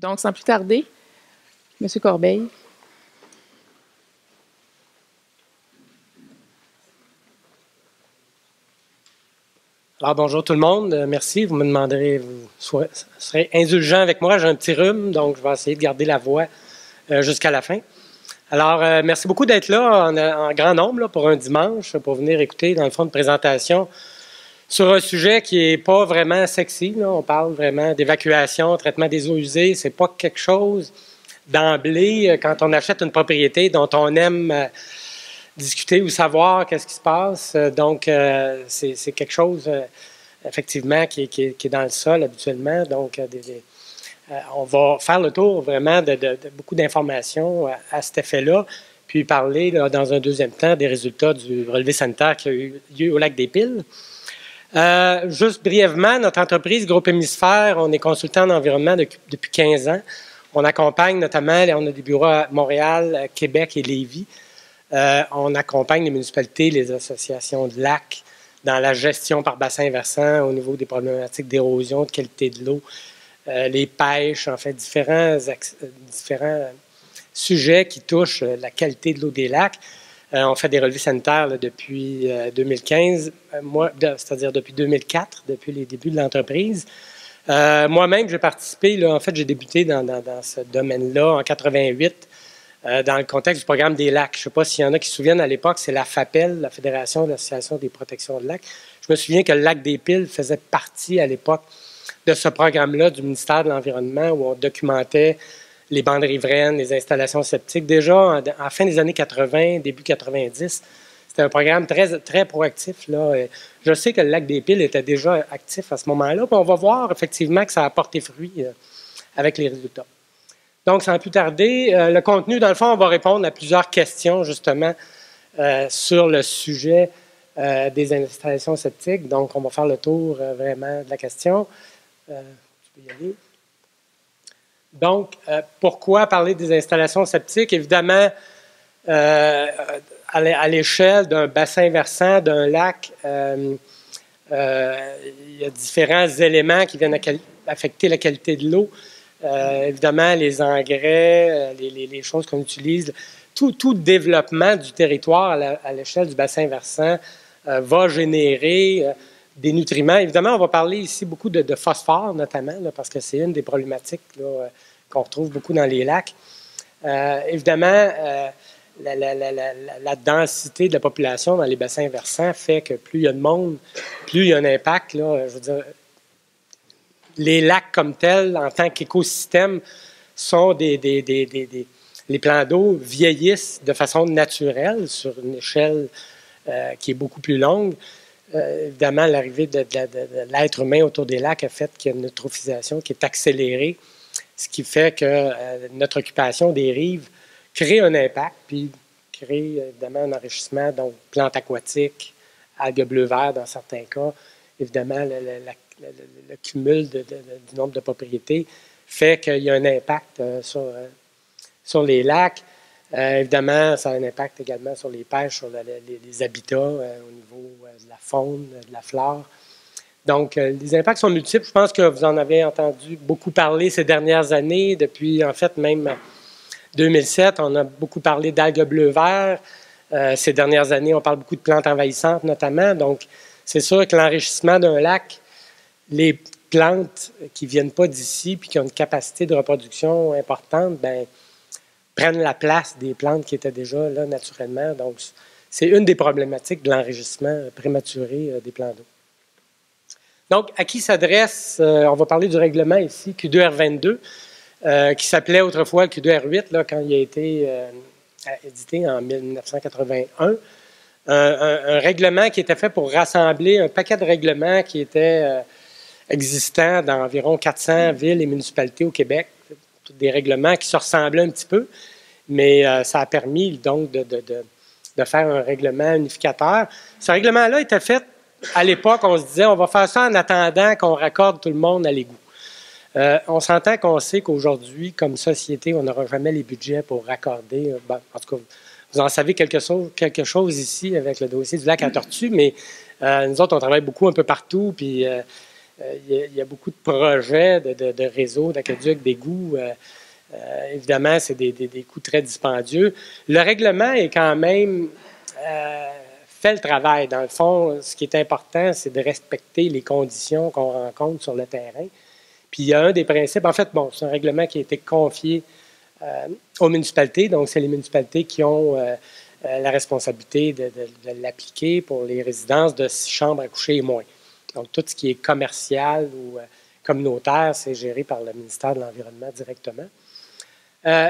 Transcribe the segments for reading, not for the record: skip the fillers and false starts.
Donc, sans plus tarder, M. Corbeil. Alors, bonjour tout le monde. Merci. Vous me demanderez, vous serez indulgent avec moi. J'ai un petit rhume, donc je vais essayer de garder la voix jusqu'à la fin. Alors, merci beaucoup d'être là en grand nombre là, pour un dimanche, pour venir écouter, dans le fond, une présentation sur un sujet qui n'est pas vraiment sexy. Là. On parle vraiment d'évacuation, traitement des eaux usées. C'est pas quelque chose d'emblée, quand on achète une propriété dont on aime discuter ou savoir qu'est-ce qui se passe. Donc, c'est quelque chose, effectivement, qui est dans le sol habituellement. Donc, on va faire le tour vraiment de beaucoup d'informations à cet effet-là, puis parler là, dans un deuxième temps des résultats du relevé sanitaire qui a eu lieu au lac des Piles. Juste brièvement, notre entreprise Groupe Hémisphère, on est consultant en environnement depuis 15 ans. On accompagne notamment, on a des bureaux à Montréal, Québec et Lévis. On accompagne les municipalités, les associations de lacs dans la gestion par bassin versant au niveau des problématiques d'érosion, de qualité de l'eau, les pêches, en fait, différents sujets qui touchent la qualité de l'eau des lacs. On fait des relevés sanitaires là, depuis 2015, c'est-à-dire depuis 2004, depuis les débuts de l'entreprise. Moi-même, j'ai participé, là, en fait, j'ai débuté dans ce domaine-là en 88, dans le contexte du programme des lacs. Je ne sais pas s'il y en a qui se souviennent, à l'époque, c'est la FAPEL, la Fédération de l'Association des protections de lacs. Je me souviens que le lac des Piles faisait partie, à l'époque, de ce programme-là du ministère de l'Environnement, où on documentait les bandes riveraines, les installations septiques. Déjà, en fin des années 80, début 90, c'était un programme très, très proactif. Là. Je sais que le lac des Piles était déjà actif à ce moment-là. Puis on va voir effectivement que ça a porté fruit avec les résultats. Donc, sans plus tarder, le contenu, dans le fond, on va répondre à plusieurs questions, justement, sur le sujet des installations septiques. Donc, on va faire le tour vraiment de la question. Tu peux y aller. Donc, pourquoi parler des installations septiques? Évidemment, à l'échelle d'un bassin versant, d'un lac, il y a différents éléments qui viennent affecter la qualité de l'eau. Évidemment, les engrais, les choses qu'on utilise, tout développement du territoire à l'échelle du bassin versant va générer des nutriments. Évidemment, on va parler ici beaucoup de phosphore, notamment, là, parce que c'est une des problématiques qu'on retrouve beaucoup dans les lacs. Évidemment, la densité de la population dans les bassins versants fait que plus il y a de monde, plus il y a un impact. Là, je veux dire, les lacs comme tels, en tant qu'écosystème, sont les plans d'eau vieillissent de façon naturelle sur une échelle qui est beaucoup plus longue. Évidemment, l'arrivée de l'être humain autour des lacs a fait qu'il y a une eutrophisation qui est accélérée, ce qui fait que notre occupation des rives crée un impact, puis crée évidemment un enrichissement, donc plantes aquatiques, algues bleu-vert dans certains cas. Évidemment, le cumul du nombre de propriétés fait qu'il y a un impact sur les lacs. Évidemment, ça a un impact également sur les pêches, sur les habitats au niveau de la faune, de la flore. Donc, les impacts sont multiples. Je pense que vous en avez entendu beaucoup parler ces dernières années. Depuis, en fait, même 2007, on a beaucoup parlé d'algues bleu-vert. Ces dernières années, on parle beaucoup de plantes envahissantes, notamment. Donc, c'est sûr que l'enrichissement d'un lac, les plantes qui ne viennent pas d'ici puis qui ont une capacité de reproduction importante, bien, prennent la place des plantes qui étaient déjà là naturellement. Donc, c'est une des problématiques de l'enrichissement prématuré des plans d'eau. Donc, à qui s'adresse, on va parler du règlement ici, Q2R22, qui s'appelait autrefois Q2R8, là, quand il a été édité en 1981. Un règlement qui était fait pour rassembler un paquet de règlements qui étaient existants dans environ 400 villes et municipalités au Québec. Des règlements qui se ressemblaient un petit peu, mais ça a permis donc de faire un règlement unificateur. Ce règlement-là était fait, à l'époque, on se disait, on va faire ça en attendant qu'on raccorde tout le monde à l'égout. On s'entend qu'on sait qu'aujourd'hui, comme société, on n'aura jamais les budgets pour raccorder. En tout cas, vous en savez quelque chose ici avec le dossier du lac à Tortue, mais nous autres, on travaille beaucoup un peu partout, puis il y a beaucoup de projets de réseaux, d'aqueducs, d'égouts. Évidemment, c'est des coûts très dispendieux. Le règlement est quand même fait le travail. Dans le fond, ce qui est important, c'est de respecter les conditions qu'on rencontre sur le terrain. Puis il y a un des principes, en fait, bon, c'est un règlement qui a été confié aux municipalités, donc c'est les municipalités qui ont la responsabilité de l'appliquer pour les résidences de 6 chambres à coucher et moins. Donc tout ce qui est commercial ou communautaire, c'est géré par le ministère de l'Environnement directement.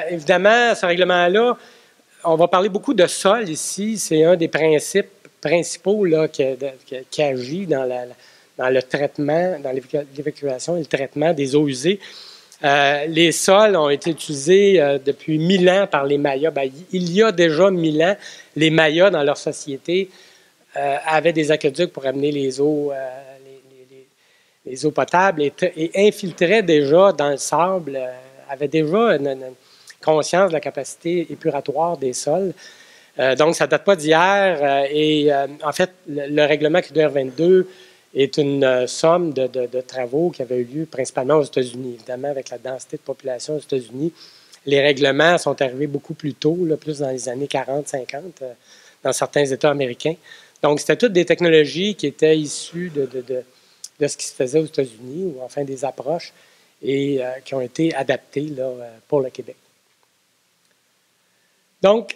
Évidemment, ce règlement-là, on va parler beaucoup de sol ici. C'est un des principes principaux là, qui agit dans le traitement, dans l'évacuation et le traitement des eaux usées. Les sols ont été utilisés depuis 1000 ans par les Mayas. Bien, il y a déjà 1000 ans, les Mayas, dans leur société, avaient des aqueducs pour amener les eaux potables et infiltraient déjà dans le sable, avaient déjà une conscience de la capacité épuratoire des sols. Donc, ça ne date pas d'hier. En fait, le règlement QDR 22 est une somme de travaux qui avaient eu lieu principalement aux États-Unis. Évidemment, avec la densité de population aux États-Unis, les règlements sont arrivés beaucoup plus tôt, là, plus dans les années 40-50, dans certains États américains. Donc, c'était toutes des technologies qui étaient issues de ce qui se faisait aux États-Unis, ou enfin des approches, et qui ont été adaptées là, pour le Québec. Donc,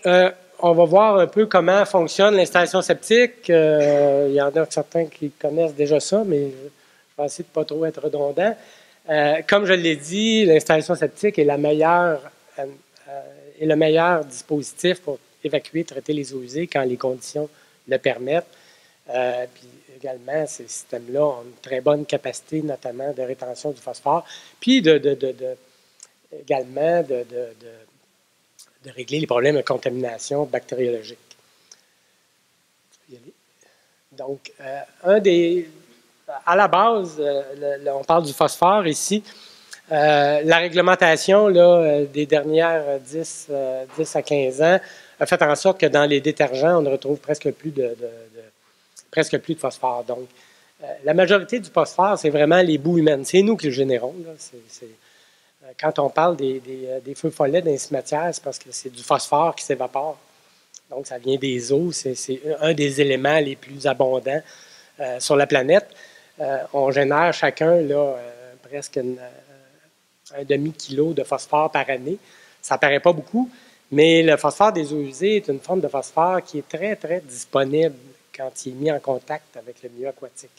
on va voir un peu comment fonctionne l'installation septique. Il y en a certains qui connaissent déjà ça, mais je vais essayer de ne pas trop être redondant. Comme je l'ai dit, l'installation septique est le meilleur dispositif pour évacuer, traiter les eaux usées quand les conditions le permettent. Puis également, ces systèmes-là ont une très bonne capacité, notamment de rétention du phosphore, puis également de régler les problèmes de contamination bactériologique. Donc, à la base, on parle du phosphore ici. La réglementation là, des dernières 10 à 15 ans a fait en sorte que dans les détergents, on ne retrouve presque plus de phosphore. Donc, la majorité du phosphore, c'est vraiment les boues humaines. C'est nous qui le générons. Là. Quand on parle des feux follets dans les cimetières, c'est parce que c'est du phosphore qui s'évapore. Donc, ça vient des eaux. C'est un des éléments les plus abondants sur la planète. On génère chacun là, presque un demi-kilo de phosphore par année. Ça ne paraît pas beaucoup, mais le phosphore des eaux usées est une forme de phosphore qui est très, très disponible quand il est mis en contact avec le milieu aquatique.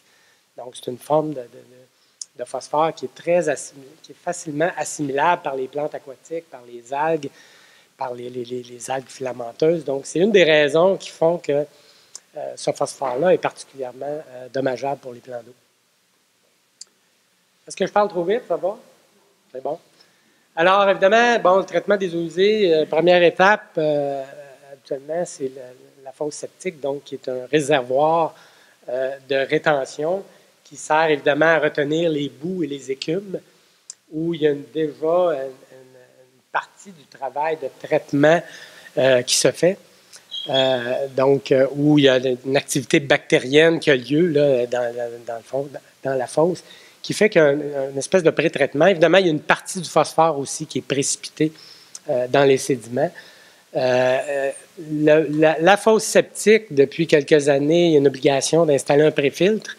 Donc, c'est une forme de phosphore qui est facilement assimilable par les plantes aquatiques, par les algues, par les algues filamenteuses. Donc, c'est une des raisons qui font que ce phosphore-là est particulièrement dommageable pour les plans d'eau. Est-ce que je parle trop vite? Ça va? C'est bon. Alors, évidemment, bon, le traitement des eaux usées, première étape, habituellement, c'est la fosse septique, donc qui est un réservoir de rétention qui sert évidemment à retenir les boues et les écumes, où il y a déjà une partie du travail de traitement qui se fait. Donc, où il y a une activité bactérienne qui a lieu là, dans la fosse, qui fait qu'il y a une espèce de pré-traitement. Évidemment, il y a une partie du phosphore aussi qui est précipitée dans les sédiments. La fosse septique, depuis quelques années, il y a une obligation d'installer un pré-filtre.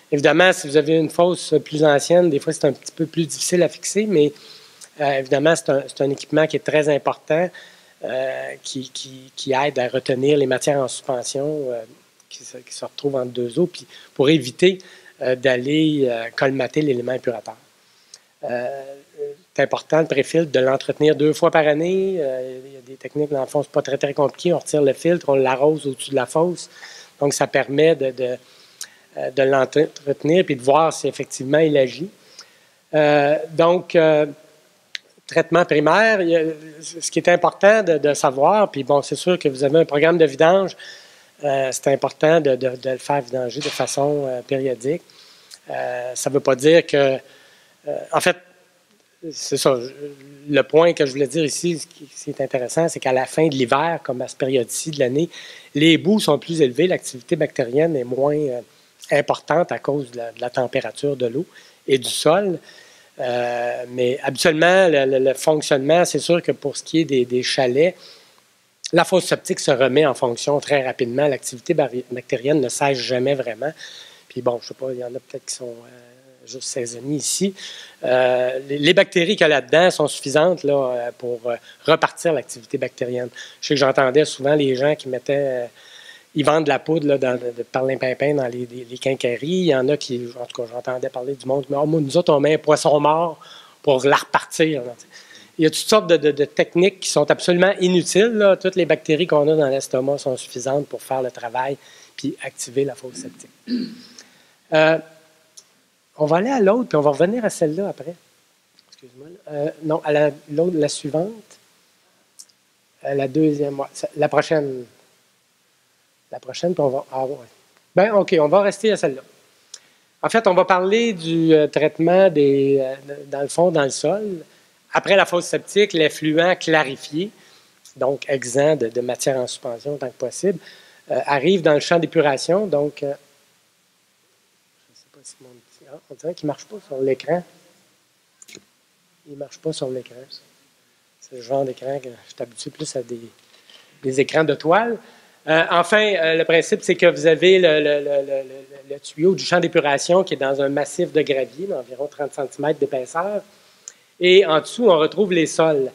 Évidemment, si vous avez une fosse plus ancienne, des fois, c'est un petit peu plus difficile à fixer, mais évidemment, c'est un équipement qui est très important, qui aide à retenir les matières en suspension qui se retrouvent entre deux eaux, puis pour éviter d'aller colmater l'élément épurateur. C'est important, le pré-filtre, de l'entretenir 2 fois par année. Il y a des techniques, dans le fond, c'est pas très, très compliqué. On retire le filtre, on l'arrose au-dessus de la fosse. Donc, ça permet de l'entretenir et de voir si effectivement il agit. Traitement primaire, ce qui est important de savoir, puis bon, c'est sûr que vous avez un programme de vidange, c'est important de le faire vidanger de façon périodique. Ça ne veut pas dire que... en fait, c'est ça. Le point que je voulais dire ici, ce qui est intéressant, c'est qu'à la fin de l'hiver, comme à cette période-ci de l'année, les boues sont plus élevées, l'activité bactérienne est moins importante à cause de la température de l'eau et du sol. Mais habituellement, le fonctionnement, c'est sûr que pour ce qui est des chalets, la fosse septique se remet en fonction très rapidement. L'activité bactérienne ne cesse jamais vraiment. Puis bon, je ne sais pas, il y en a peut-être qui sont juste saisonniers ici. Les bactéries qu'il y a là-dedans sont suffisantes là, pour repartir l'activité bactérienne. Je sais que j'entendais souvent les gens qui mettaient... ils vendent de la poudre là, de perlimpinpin dans les quincailleries. Il y en a qui, en tout cas, j'entendais parler du monde, mais oh, nous autres, on met un poisson mort pour la repartir. Là. Il y a toutes sortes de techniques qui sont absolument inutiles. Là. Toutes les bactéries qu'on a dans l'estomac sont suffisantes pour faire le travail puis activer la fosse septique. On va aller à l'autre, puis on va revenir à celle-là après. Excuse-moi. Non, à la suivante. La deuxième. La prochaine. La prochaine, puis on va... Ah, ouais. Bien, OK, on va rester à celle-là. En fait, on va parler du traitement dans le fond, dans le sol. Après la fosse septique, l'effluent clarifié, donc exempt de matière en suspension autant que possible, arrive dans le champ d'épuration. Donc, je ne sais pas si mon petit... Ah, on dirait qu'il ne marche pas sur l'écran. Il ne marche pas sur l'écran. C'est le genre d'écran que je suis habitué plus à des écrans de toile. Enfin, le principe, c'est que vous avez le tuyau du champ d'épuration qui est dans un massif de gravier d'environ 30 cm d'épaisseur. Et en dessous, on retrouve les sols.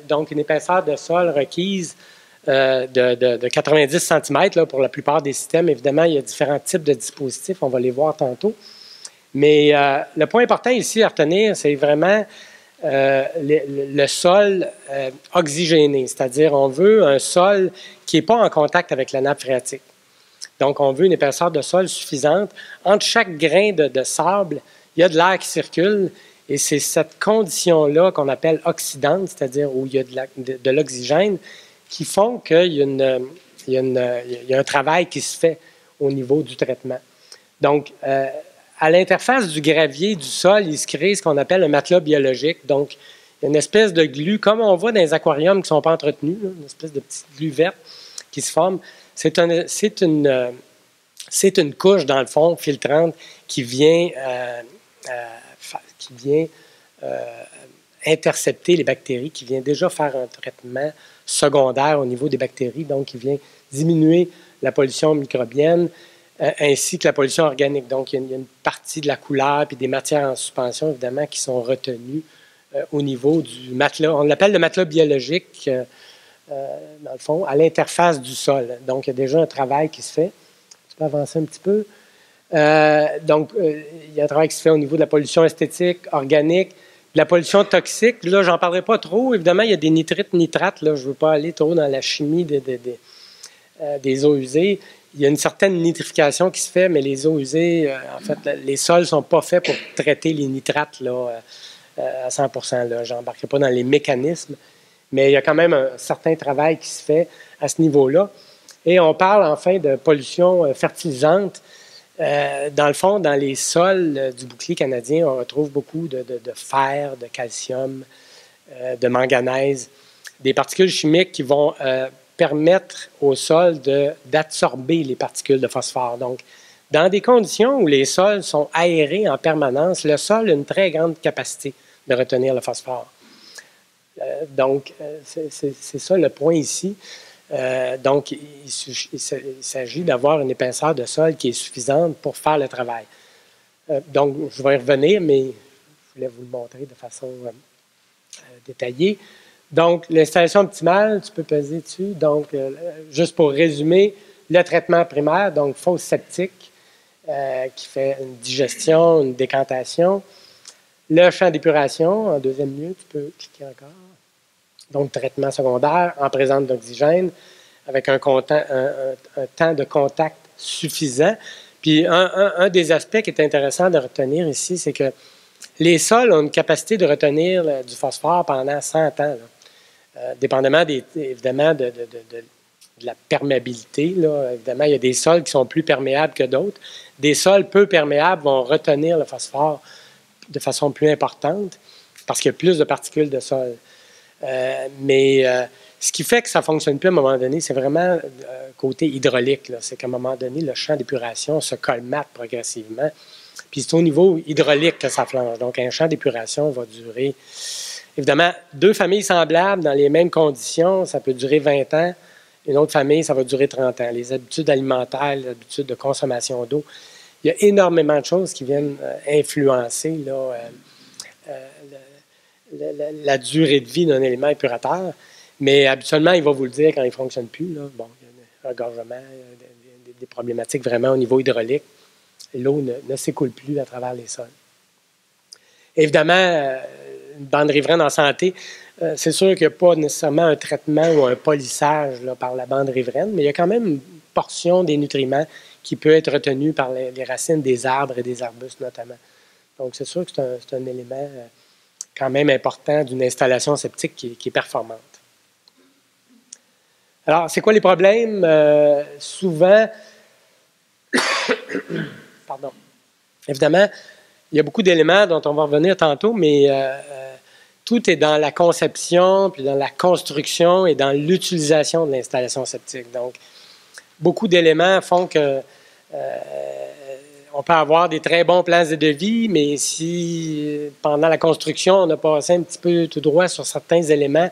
Donc, une épaisseur de sol requise de 90 cm là, pour la plupart des systèmes. Évidemment, il y a différents types de dispositifs. On va les voir tantôt. Mais le point important ici à retenir, c'est vraiment le sol oxygéné. C'est-à-dire, on veut un sol qui n'est pas en contact avec la nappe phréatique. Donc, on veut une épaisseur de sol suffisante. Entre chaque grain de sable, il y a de l'air qui circule. Et c'est cette condition-là qu'on appelle oxydante, c'est-à-dire où il y a de l'oxygène, qui font qu'il y a un travail qui se fait au niveau du traitement. Donc, à l'interface du gravier, du sol, il se crée ce qu'on appelle un matelas biologique. Donc, il y a une espèce de glu, comme on voit dans les aquariums qui ne sont pas entretenus, là, une espèce de petite glu verte qui se forme. C'est une couche, dans le fond, filtrante qui vient intercepter les bactéries, qui vient déjà faire un traitement secondaire au niveau des bactéries, donc qui vient diminuer la pollution microbienne ainsi que la pollution organique. Donc, il y a une partie de la couleur et des matières en suspension, évidemment, qui sont retenues au niveau du matelas. On l'appelle le matelas biologique, dans le fond, à l'interface du sol. Donc, il y a déjà un travail qui se fait. Tu peux avancer un petit peu. Donc, il y a un travail qui se fait au niveau de la pollution esthétique, organique, de la pollution toxique. Là, j'en parlerai pas trop. Évidemment, il y a des nitrites, nitrates. Là, je ne veux pas aller trop dans la chimie des eaux usées. Il y a une certaine nitrification qui se fait, mais les eaux usées, en fait, les sols ne sont pas faits pour traiter les nitrates là, à 100%. Je n'embarquerai pas dans les mécanismes, mais il y a quand même un certain travail qui se fait à ce niveau-là. Et on parle enfin de pollution fertilisante. Dans le fond, dans les sols du bouclier canadien, on retrouve beaucoup de fer, de calcium, de manganèse, des particules chimiques qui vont permettre au sol d'absorber les particules de phosphore. Donc, dans des conditions où les sols sont aérés en permanence, le sol a une très grande capacité de retenir le phosphore. Donc, c'est ça le point ici. Donc, il s'agit d'avoir une épaisseur de sol qui est suffisante pour faire le travail. Donc, je vais y revenir, mais je voulais vous le montrer de façon détaillée. Donc, l'installation optimale, tu peux peser dessus. Donc, juste pour résumer, le traitement primaire, donc fosse septique, qui fait une digestion, une décantation. Le champ d'épuration, en deuxième lieu, tu peux cliquer encore. Donc, traitement secondaire en présence d'oxygène avec un temps de contact suffisant. Puis, un des aspects qui est intéressant de retenir ici, c'est que les sols ont une capacité de retenir du phosphore pendant 100 ans. Dépendamment, évidemment, de la perméabilité. Là. Évidemment, il y a des sols qui sont plus perméables que d'autres. Des sols peu perméables vont retenir le phosphore de façon plus importante parce qu'il y a plus de particules de sol. Ce qui fait que ça ne fonctionne plus à un moment donné, c'est vraiment côté hydraulique. C'est qu'à un moment donné, le champ d'épuration se colmate progressivement. Puis c'est au niveau hydraulique que ça flanche. Donc, un champ d'épuration va durer... Évidemment, 2 familles semblables dans les mêmes conditions, ça peut durer 20 ans. Une autre famille, ça va durer 30 ans. Les habitudes alimentaires, les habitudes de consommation d'eau, il y a énormément de choses qui viennent influencer la durée de vie d'un élément épurateur. Mais habituellement, il va vous le dire quand il ne fonctionne plus. Là. Bon, il y a un regorgement, des problématiques vraiment au niveau hydraulique. L'eau ne s'écoule plus à travers les sols. Évidemment, une bande riveraine en santé, c'est sûr qu'il n'y a pas nécessairement un traitement ou un polissage là, par la bande riveraine, mais il y a quand même une portion des nutriments qui peut être retenue par les racines des arbres et des arbustes notamment. Donc, c'est sûr que c'est un élément quand même important d'une installation septique qui est performante. Alors, c'est quoi les problèmes? Souvent, pardon, évidemment, il y a beaucoup d'éléments dont on va revenir tantôt, mais tout est dans la conception, puis dans la construction et dans l'utilisation de l'installation septique. Donc, beaucoup d'éléments font que on peut avoir des très bons plans de devis, mais si pendant la construction, on a passé un petit peu tout droit sur certains éléments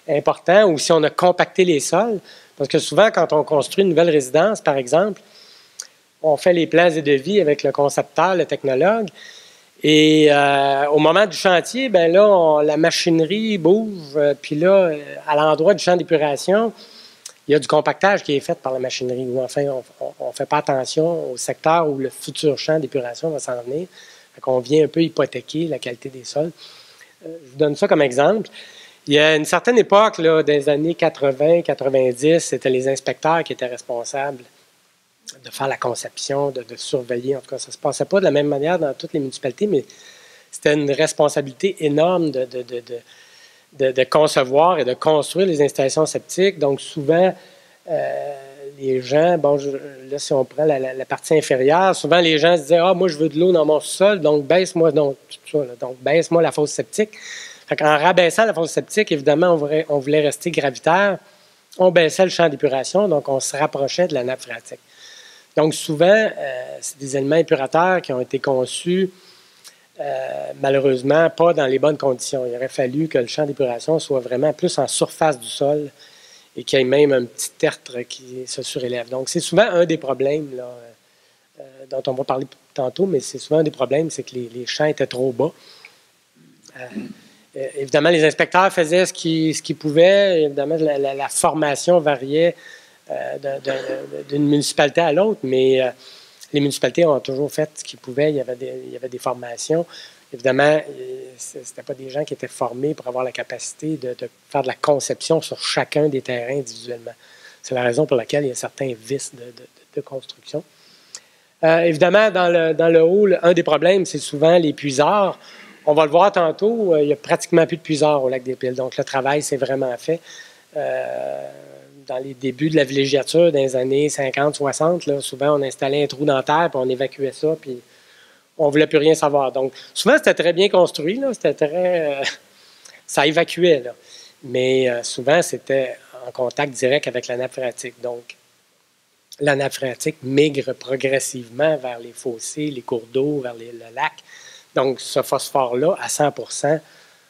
importants, ou si on a compacté les sols, parce que souvent, quand on construit une nouvelle résidence, par exemple, on fait les plans et devis avec le concepteur, le technologue, et au moment du chantier, bien là, la machinerie bouge, puis là, à l'endroit du champ d'épuration, il y a du compactage qui est fait par la machinerie, ou enfin, on ne fait pas attention au secteur où le futur champ d'épuration va s'en venir. On vient un peu hypothéquer la qualité des sols. Je vous donne ça comme exemple. Il y a une certaine époque, là, des années 80-90, c'était les inspecteurs qui étaient responsables de faire la conception, de surveiller. En tout cas, ça ne se passait pas de la même manière dans toutes les municipalités, mais c'était une responsabilité énorme de concevoir et de construire les installations septiques. Donc, souvent, les gens, bon, là, si on prend la partie inférieure, souvent les gens se disaient « Ah, moi, je veux de l'eau dans mon sol, donc baisse-moi donc, tout ça, là, donc baisse-moi la fosse septique. » En rabaissant la fosse septique, évidemment, on voulait rester gravitaire. On baissait le champ d'épuration, donc on se rapprochait de la nappe phréatique. Donc, souvent, c'est des éléments épurateurs qui ont été conçus, malheureusement, pas dans les bonnes conditions. Il aurait fallu que le champ d'épuration soit vraiment plus en surface du sol et qu'il y ait même un petit tertre qui se surélève. Donc, c'est souvent un des problèmes là, dont on va parler tantôt, mais c'est souvent un des problèmes, c'est que les champs étaient trop bas. Évidemment, les inspecteurs faisaient ce qu'ils pouvaient. Évidemment, la formation variait d'une municipalité à l'autre, mais les municipalités ont toujours fait ce qu'ils pouvaient. Il y avait des formations. Évidemment, ce n'étaient pas des gens qui étaient formés pour avoir la capacité de faire de la conception sur chacun des terrains individuellement. C'est la raison pour laquelle il y a certains vices de construction. Évidemment, dans le haut, un des problèmes, c'est souvent les puisards. On va le voir tantôt, il n'y a pratiquement plus de puisards au lac des Piles. Donc, le travail s'est vraiment fait. Dans les débuts de la villégiature, dans les années 50-60, là, souvent, on installait un trou dans la terre, puis on évacuait ça, puis on ne voulait plus rien savoir. Donc, souvent, c'était très bien construit, là, c'était très... ça évacuait, là. Mais souvent, c'était en contact direct avec la nappe phréatique. Donc, la nappe phréatique migre progressivement vers les fossés, les cours d'eau, vers le lac. Donc, ce phosphore-là, à 100%,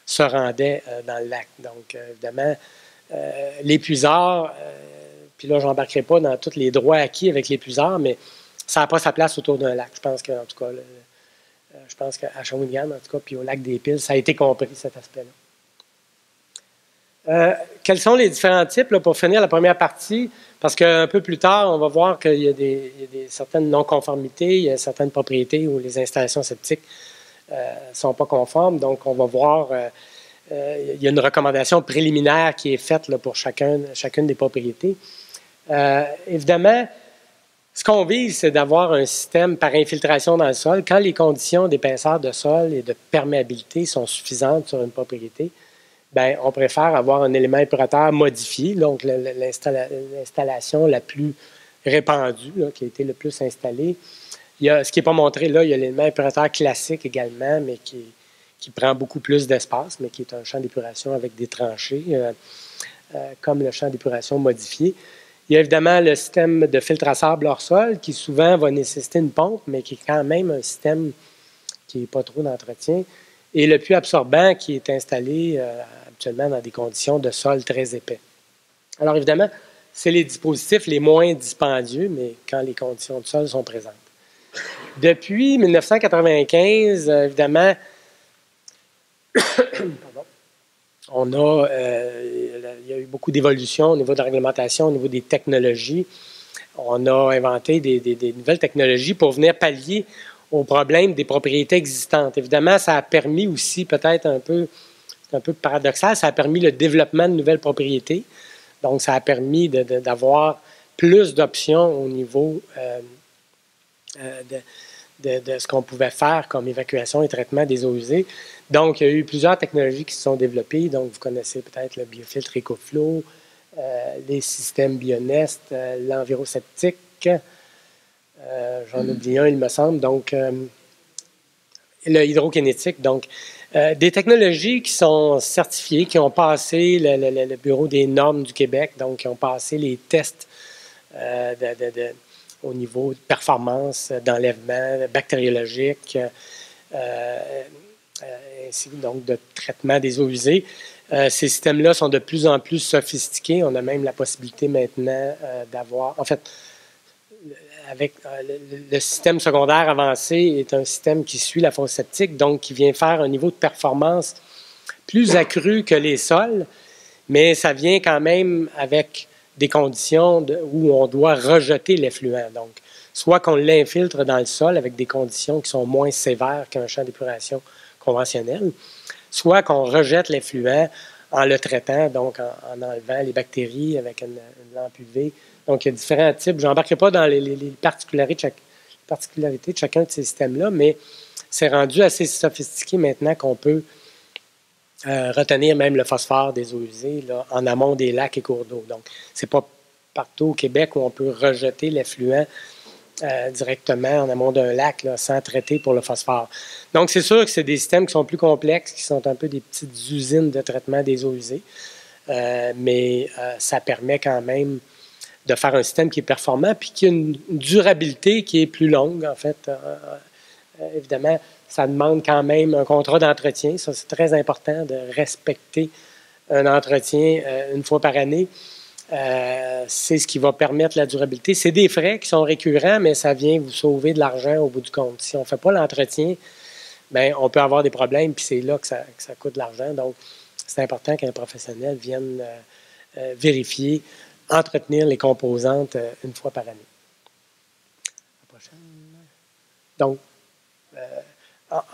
se rendait dans le lac. Donc, évidemment, les puisards, puis là, je n'embarquerai pas dans tous les droits acquis avec les puisards, mais ça n'a pas sa place autour d'un lac. Je pense qu'en tout cas, je pense qu'à Shawinigan, en tout cas, puis au lac des Piles, ça a été compris, cet aspect-là. Quels sont les différents types, là, pour finir la première partie? Parce qu'un peu plus tard, on va voir qu'il y a certaines non-conformités, il y a certaines propriétés où les installations septiques ne sont pas conformes. Donc, on va voir, il y a une recommandation préliminaire qui est faite là, pour chacune des propriétés. Évidemment, ce qu'on vise, c'est d'avoir un système par infiltration dans le sol. Quand les conditions d'épaisseur de sol et de perméabilité sont suffisantes sur une propriété, bien, on préfère avoir un élément épurateur modifié, donc l'installation la plus répandue, là, qui a été le plus installée. Il y a, ce qui n'est pas montré là, il y a l'élément épurateur classique également, mais qui qui prend beaucoup plus d'espace, mais qui est un champ d'épuration avec des tranchées, comme le champ d'épuration modifié. Il y a évidemment le système de filtre à sable hors sol, qui souvent va nécessiter une pompe, mais qui est quand même un système qui n'est pas trop d'entretien. Et le puits absorbant qui est installé habituellement dans des conditions de sol très épais. Alors évidemment, c'est les dispositifs les moins dispendieux, mais quand les conditions de sol sont présentes. Depuis 1995, évidemment, il y a eu beaucoup d'évolutions au niveau de la réglementation, au niveau des technologies. On a inventé des nouvelles technologies pour venir pallier aux problèmes des propriétés existantes. Évidemment, ça a permis aussi, peut-être un peu paradoxal, ça a permis le développement de nouvelles propriétés. Donc, ça a permis d'avoir plus d'options au niveau de ce qu'on pouvait faire comme évacuation et traitement des eaux usées. Donc, il y a eu plusieurs technologies qui se sont développées. Donc, vous connaissez peut-être le biofiltre EcoFlow, les systèmes Bionest, l'enviroseptique. J'en oublie un, il me semble. Donc, le hydrokinétique. Donc, des technologies qui sont certifiées, qui ont passé le Bureau des normes du Québec, donc qui ont passé les tests au niveau de performance, d'enlèvement bactériologique, ainsi donc de traitement des eaux usées. Ces systèmes-là sont de plus en plus sophistiqués. On a même la possibilité maintenant d'avoir... En fait, avec le système secondaire avancé est un système qui suit la fosse septique, donc qui vient faire un niveau de performance plus accru que les sols, mais ça vient quand même avec des conditions où on doit rejeter l'effluent. Donc, soit qu'on l'infiltre dans le sol avec des conditions qui sont moins sévères qu'un champ d'épuration conventionnel, soit qu'on rejette l'effluent en le traitant, donc en enlevant les bactéries avec une lampe UV. Donc, il y a différents types. Je n'embarquerai pas dans les particularités de chacun de ces systèmes-là, mais c'est rendu assez sophistiqué maintenant qu'on peut retenir même le phosphore des eaux usées là, en amont des lacs et cours d'eau. Donc, ce n'est pas partout au Québec où on peut rejeter l'effluent directement en amont d'un lac là, sans traiter pour le phosphore. Donc, c'est sûr que c'est des systèmes qui sont plus complexes, qui sont un peu des petites usines de traitement des eaux usées, mais ça permet quand même de faire un système qui est performant puis qui a une durabilité qui est plus longue, en fait. Évidemment, ça demande quand même un contrat d'entretien. Ça, c'est très important de respecter un entretien une fois par année. C'est ce qui va permettre la durabilité. C'est des frais qui sont récurrents, mais ça vient vous sauver de l'argent au bout du compte. Si on ne fait pas l'entretien, bien, on peut avoir des problèmes, puis c'est là que ça coûte de l'argent. Donc, c'est important qu'un professionnel vienne vérifier, entretenir les composantes une fois par année. La prochaine. Donc,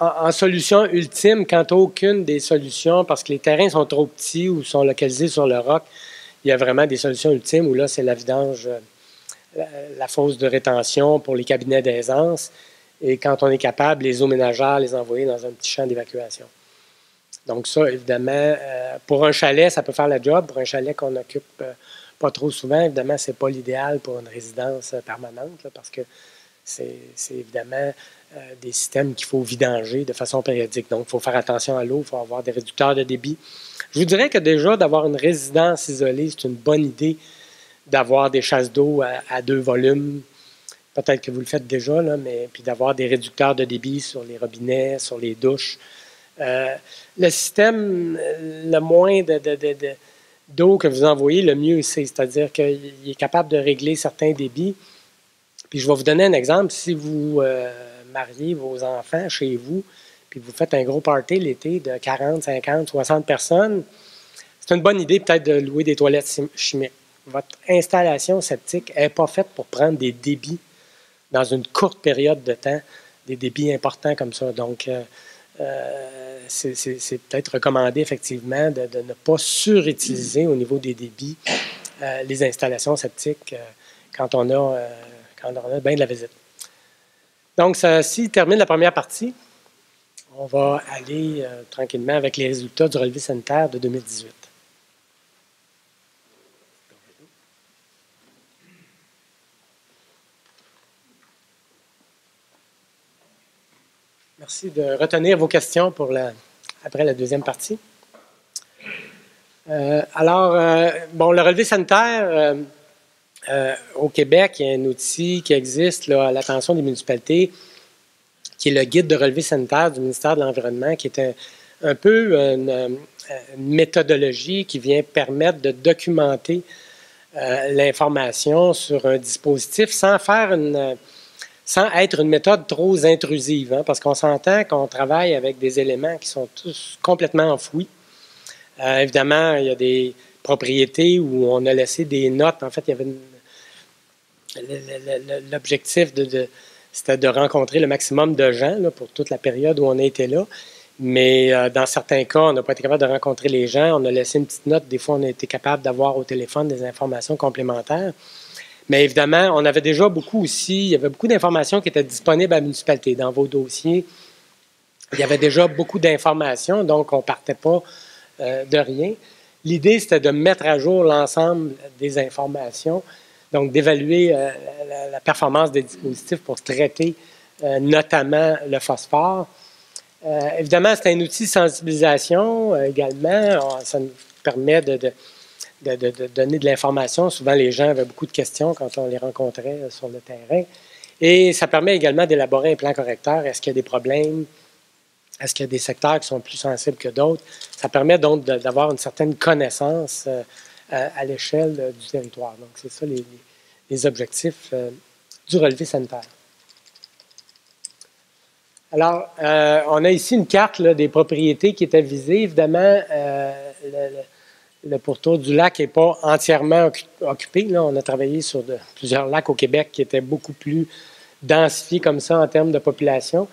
en solution ultime, quand aucune des solutions, parce que les terrains sont trop petits ou sont localisés sur le roc, il y a vraiment des solutions ultimes où là, c'est la vidange, la fosse de rétention pour les cabinets d'aisance. Et quand on est capable, les eaux ménagères, les envoyer dans un petit champ d'évacuation. Donc ça, évidemment, pour un chalet, ça peut faire la job. Pour un chalet qu'on occupe pas trop souvent, évidemment, ce n'est pas l'idéal pour une résidence permanente, là, parce que c'est évidemment des systèmes qu'il faut vidanger de façon périodique. Donc, il faut faire attention à l'eau, il faut avoir des réducteurs de débit. Je vous dirais que déjà, d'avoir une résidence isolée, c'est une bonne idée d'avoir des chasses d'eau à 2 volumes. Peut-être que vous le faites déjà, là, mais puis d'avoir des réducteurs de débit sur les robinets, sur les douches. Le système, le moins d'eau que vous envoyez, le mieux c'est. C'est-à-dire qu'il est capable de régler certains débits. Puis je vais vous donner un exemple. Si vous mariez vos enfants chez vous, puis vous faites un gros party l'été de 40, 50, 60 personnes, c'est une bonne idée peut-être de louer des toilettes chimiques. Votre installation septique n'est pas faite pour prendre des débits dans une courte période de temps, des débits importants comme ça. Donc, c'est peut-être recommandé effectivement de ne pas surutiliser au niveau des débits les installations septiques quand on a bien de la visite. Donc, ceci termine la première partie. On va aller tranquillement avec les résultats du relevé sanitaire de 2018. Merci de retenir vos questions pour la après la deuxième partie. Bon, le relevé sanitaire, au Québec, il y a un outil qui existe là, à l'attention des municipalités, qui est le guide de relevé sanitaire du ministère de l'Environnement, qui est un peu une méthodologie qui vient permettre de documenter l'information sur un dispositif sans être une méthode trop intrusive, hein, parce qu'on s'entend qu'on travaille avec des éléments qui sont tous complètement enfouis. Évidemment, il y a des propriétés où on a laissé des notes. En fait, il y avait l'objectif c'était de rencontrer le maximum de gens là, pour toute la période où on a été là. Mais dans certains cas, on n'a pas été capable de rencontrer les gens. On a laissé une petite note. Des fois, on a été capable d'avoir au téléphone des informations complémentaires. Mais évidemment, on avait déjà beaucoup aussi, il y avait beaucoup d'informations qui étaient disponibles à la municipalité. Dans vos dossiers, il y avait déjà beaucoup d'informations, donc on ne partait pas de rien. L'idée, c'était de mettre à jour l'ensemble des informations, donc d'évaluer la performance des dispositifs pour traiter notamment le phosphore. Évidemment, c'est un outil de sensibilisation également. Ça nous permet de donner de l'information. Souvent, les gens avaient beaucoup de questions quand on les rencontrait sur le terrain. Et ça permet également d'élaborer un plan correcteur. Est-ce qu'il y a des problèmes? Est-ce qu'il y a des secteurs qui sont plus sensibles que d'autres? Ça permet donc d'avoir une certaine connaissance à l'échelle du territoire. Donc, c'est ça les objectifs du relevé sanitaire. Alors, on a ici une carte là, des propriétés qui étaient visées. Évidemment, le pourtour du lac n'est pas entièrement occupé. Là, on a travaillé sur plusieurs lacs au Québec qui étaient beaucoup plus densifiés comme ça en termes de population.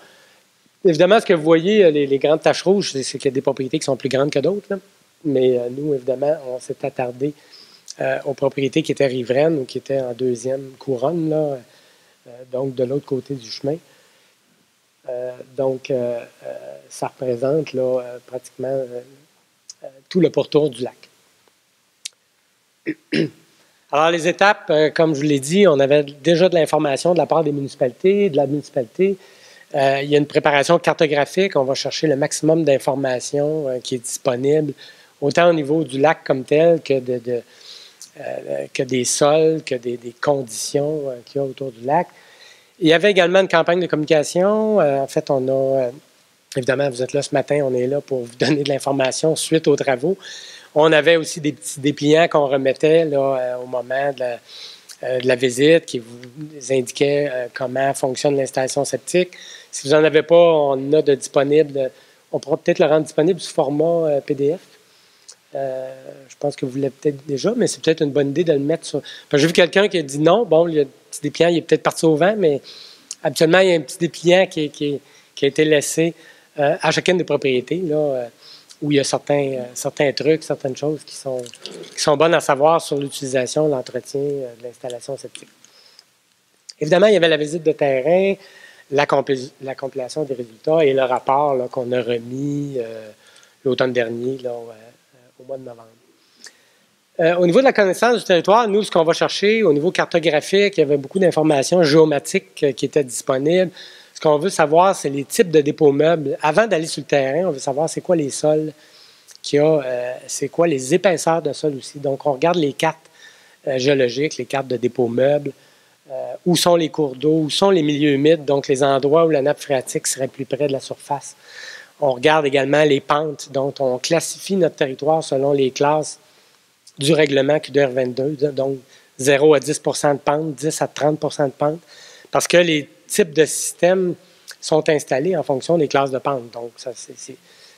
Évidemment, ce que vous voyez, les grandes taches rouges, c'est qu'il y a des propriétés qui sont plus grandes que d'autres. Mais nous, évidemment, on s'est attardé aux propriétés qui étaient riveraines ou qui étaient en deuxième couronne, là, donc de l'autre côté du chemin. Donc, ça représente là, pratiquement tout le pourtour du lac. Alors, les étapes, comme je vous l'ai dit, on avait déjà de l'information de la part des municipalités, de la municipalité. Il y a une préparation cartographique. On va chercher le maximum d'informations qui est disponible, autant au niveau du lac comme tel que, que des sols, que des conditions qu'il y a autour du lac. Il y avait également une campagne de communication. En fait, on a, évidemment, vous êtes là ce matin, on est là pour vous donner de l'information suite aux travaux. On avait aussi des petits dépliants qu'on remettait là, au moment de la visite qui vous indiquait comment fonctionne l'installation septique. Si vous n'en avez pas, on en a de disponible. On pourra peut-être le rendre disponible sous format PDF. Je pense que vous l'avez peut-être déjà, mais c'est peut-être une bonne idée de le mettre sur... J'ai vu quelqu'un qui a dit non. Bon, le petit dépliant, il est peut-être parti au vent, mais habituellement, il y a un petit dépliant qui a été laissé à chacune des propriétés, là, où il y a certains trucs, certaines choses qui sont bonnes à savoir sur l'utilisation, l'entretien de l'installation septique. Évidemment, il y avait la visite de terrain, la compilation des résultats et le rapport qu'on a remis l'automne dernier, là, au mois de novembre. Au niveau de la connaissance du territoire, nous, ce qu'on va chercher, au niveau cartographique, il y avait beaucoup d'informations géomatiques qui étaient disponibles. Ce qu'on veut savoir, c'est les types de dépôts meubles. Avant d'aller sur le terrain, on veut savoir c'est quoi les sols qu'il y a, c'est quoi les épaisseurs de sol aussi. Donc, on regarde les cartes géologiques, les cartes de dépôts meubles, où sont les cours d'eau, où sont les milieux humides, donc les endroits où la nappe phréatique serait plus près de la surface. On regarde également les pentes, donc on classifie notre territoire selon les classes du règlement QDR 22, donc 0 à 10 de pente, 10 à 30 de pente, parce que les types de systèmes sont installés en fonction des classes de pente. Donc, ça,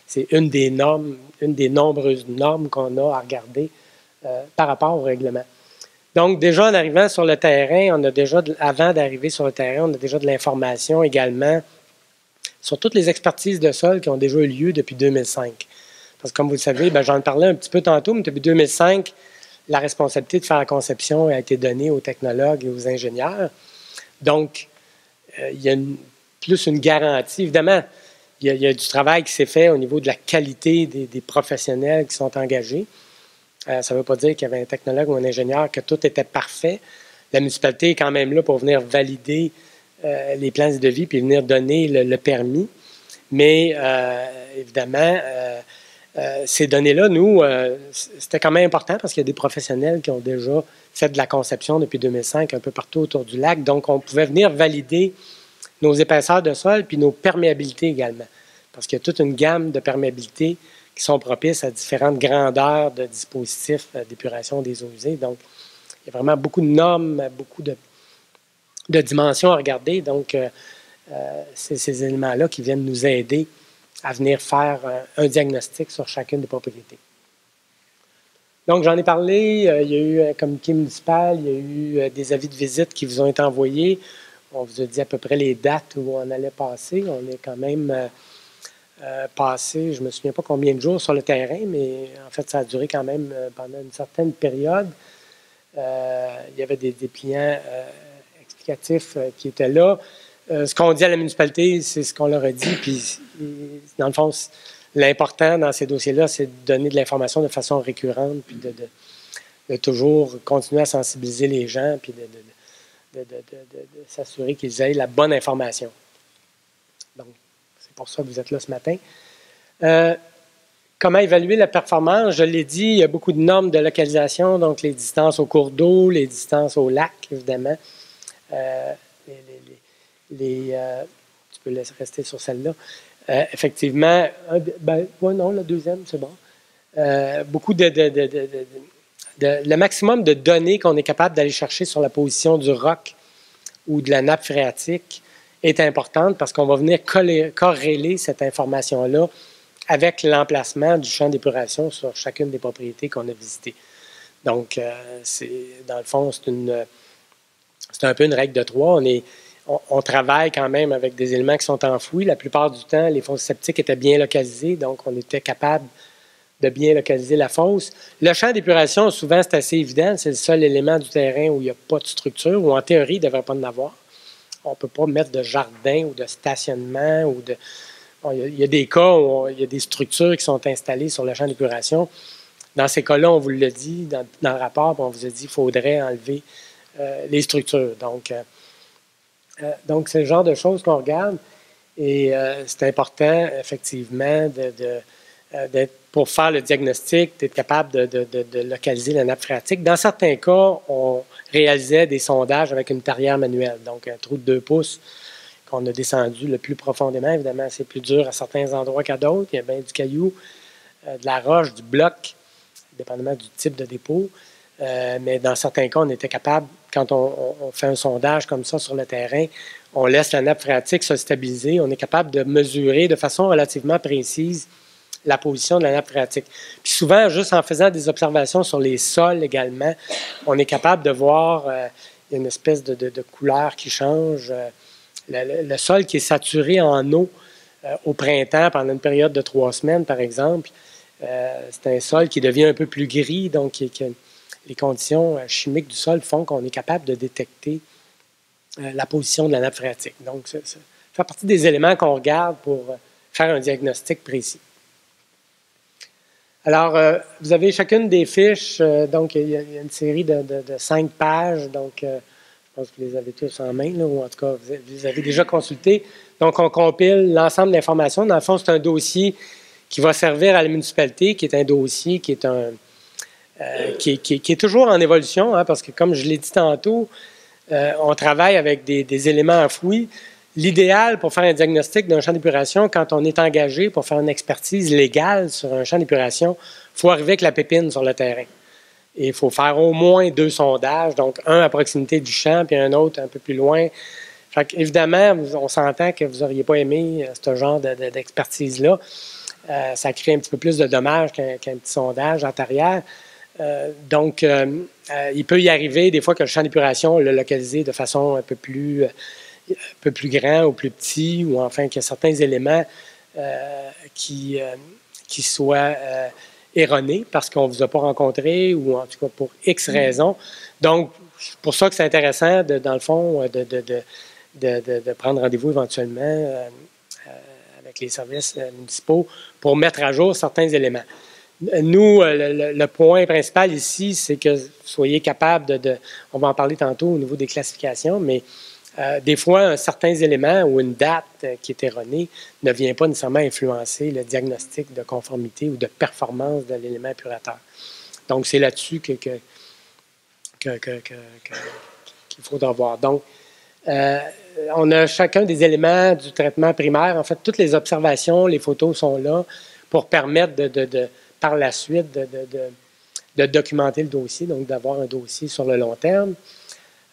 c'est une des normes, une des nombreuses normes qu'on a à regarder par rapport au règlement. Donc, déjà en arrivant sur le terrain, on a déjà, avant d'arriver sur le terrain, on a déjà de l'information également sur toutes les expertises de sol qui ont déjà eu lieu depuis 2005. Parce que comme vous le savez, j'en parlais un petit peu tantôt, mais depuis 2005, la responsabilité de faire la conception a été donnée aux technologues et aux ingénieurs. Donc, il y a plus une garantie. Évidemment, il y a du travail qui s'est fait au niveau de la qualité des professionnels qui sont engagés. Ça ne veut pas dire qu'il y avait un technologue ou un ingénieur, que tout était parfait. La municipalité est quand même là pour venir valider les plans de devis puis venir donner le permis. Mais évidemment, Ces données-là, nous, c'était quand même important parce qu'il y a des professionnels qui ont déjà fait de la conception depuis 2005 un peu partout autour du lac. Donc, on pouvait venir valider nos épaisseurs de sol puis nos perméabilités également. Parce qu'il y a toute une gamme de perméabilités qui sont propices à différentes grandeurs de dispositifs d'épuration des eaux usées. Donc, il y a vraiment beaucoup de normes, beaucoup de dimensions à regarder. Donc, c'est ces éléments-là qui viennent nous aider à venir faire un diagnostic sur chacune des propriétés. Donc, j'en ai parlé, il y a eu un communiqué municipal, il y a eu des avis de visite qui vous ont été envoyés. On vous a dit à peu près les dates où on allait passer. On est quand même passé, je ne me souviens pas combien de jours sur le terrain, mais en fait, ça a duré quand même pendant une certaine période. Il y avait des dépliants explicatifs qui étaient là. Ce qu'on dit à la municipalité, c'est ce qu'on leur a dit. Puis, dans le fond, l'important dans ces dossiers-là, c'est de donner de l'information de façon récurrente, puis de toujours continuer à sensibiliser les gens, puis de s'assurer qu'ils aient la bonne information. Donc, c'est pour ça que vous êtes là ce matin. Comment évaluer la performance? Je l'ai dit, il y a beaucoup de normes de localisation, donc les distances au cours d'eau, les distances au lac, évidemment. Tu peux laisser rester sur celle-là. Effectivement, non, la deuxième, c'est bon. Beaucoup le maximum de données qu'on est capable d'aller chercher sur la position du roc ou de la nappe phréatique est importante parce qu'on va venir corréler cette information-là avec l'emplacement du champ d'épuration sur chacune des propriétés qu'on a visitées. Donc, dans le fond, c'est un peu une règle de 3. On travaille quand même avec des éléments qui sont enfouis. La plupart du temps, les fosses septiques étaient bien localisées, donc on était capable de bien localiser la fosse. Le champ d'épuration, souvent, c'est assez évident. C'est le seul élément du terrain où il n'y a pas de structure, ou en théorie, il ne devrait pas en avoir. On ne peut pas mettre de jardin ou de stationnement. Il y a des cas où il y a des structures qui sont installées sur le champ d'épuration. Dans ces cas-là, on vous l'a dit dans le rapport, on vous a dit qu'il faudrait enlever les structures. Donc, c'est le genre de choses qu'on regarde. Et c'est important, effectivement, pour faire le diagnostic, d'être capable de localiser la nappe phréatique. Dans certains cas, on réalisait des sondages avec une tarière manuelle, donc un trou de 2 pouces qu'on a descendu le plus profondément. Évidemment, c'est plus dur à certains endroits qu'à d'autres. Il y a bien du caillou, de la roche, du bloc, dépendamment du type de dépôt. Mais dans certains cas, on était capable, quand on fait un sondage comme ça sur le terrain, on laisse la nappe phréatique se stabiliser. On est capable de mesurer de façon relativement précise la position de la nappe phréatique. Puis souvent, juste en faisant des observations sur les sols également, on est capable de voir une espèce de couleur qui change. Le sol qui est saturé en eau au printemps pendant une période de 3 semaines, par exemple, c'est un sol qui devient un peu plus gris, donc les conditions chimiques du sol font qu'on est capable de détecter la position de la nappe phréatique. Donc, ça fait partie des éléments qu'on regarde pour faire un diagnostic précis. Alors, vous avez chacune des fiches, donc il y a une série de 5 pages, donc je pense que vous les avez tous en main, là, ou en tout cas, vous les avez déjà consultés. Donc, on compile l'ensemble de l'information. Dans le fond, c'est un dossier qui va servir à la municipalité, qui est un dossier qui est toujours en évolution, hein, parce que, comme je l'ai dit tantôt, on travaille avec des éléments enfouis. L'idéal pour faire un diagnostic d'un champ d'épuration, quand on est engagé pour faire une expertise légale sur un champ d'épuration, il faut arriver avec la pépine sur le terrain. Et il faut faire au moins 2 sondages, donc un à proximité du champ, puis un autre un peu plus loin. Fait qu'évidemment, on s'entend que vous n'auriez pas aimé ce genre d'expertise-là. Ça crée un petit peu plus de dommages qu'un petit sondage antérieur. Donc, il peut y arriver des fois que le champ d'épuration, le localiser de façon un peu plus grand ou plus petit, ou enfin qu'il y a certains éléments qui soient erronés parce qu'on ne vous a pas rencontré, ou en tout cas pour X raisons. Donc, c'est pour ça que c'est intéressant, dans le fond, de prendre rendez-vous éventuellement avec les services municipaux pour mettre à jour certains éléments. Nous, le point principal ici, c'est que vous soyez capable on va en parler tantôt au niveau des classifications, mais Des fois, certains éléments ou une date qui est erronée ne vient pas nécessairement influencer le diagnostic de conformité ou de performance de l'élément épurateur. Donc, c'est là-dessus qu'il faudra voir. Donc, on a chacun des éléments du traitement primaire. En fait, toutes les observations, les photos sont là pour permettre par la suite de documenter le dossier, donc d'avoir un dossier sur le long terme.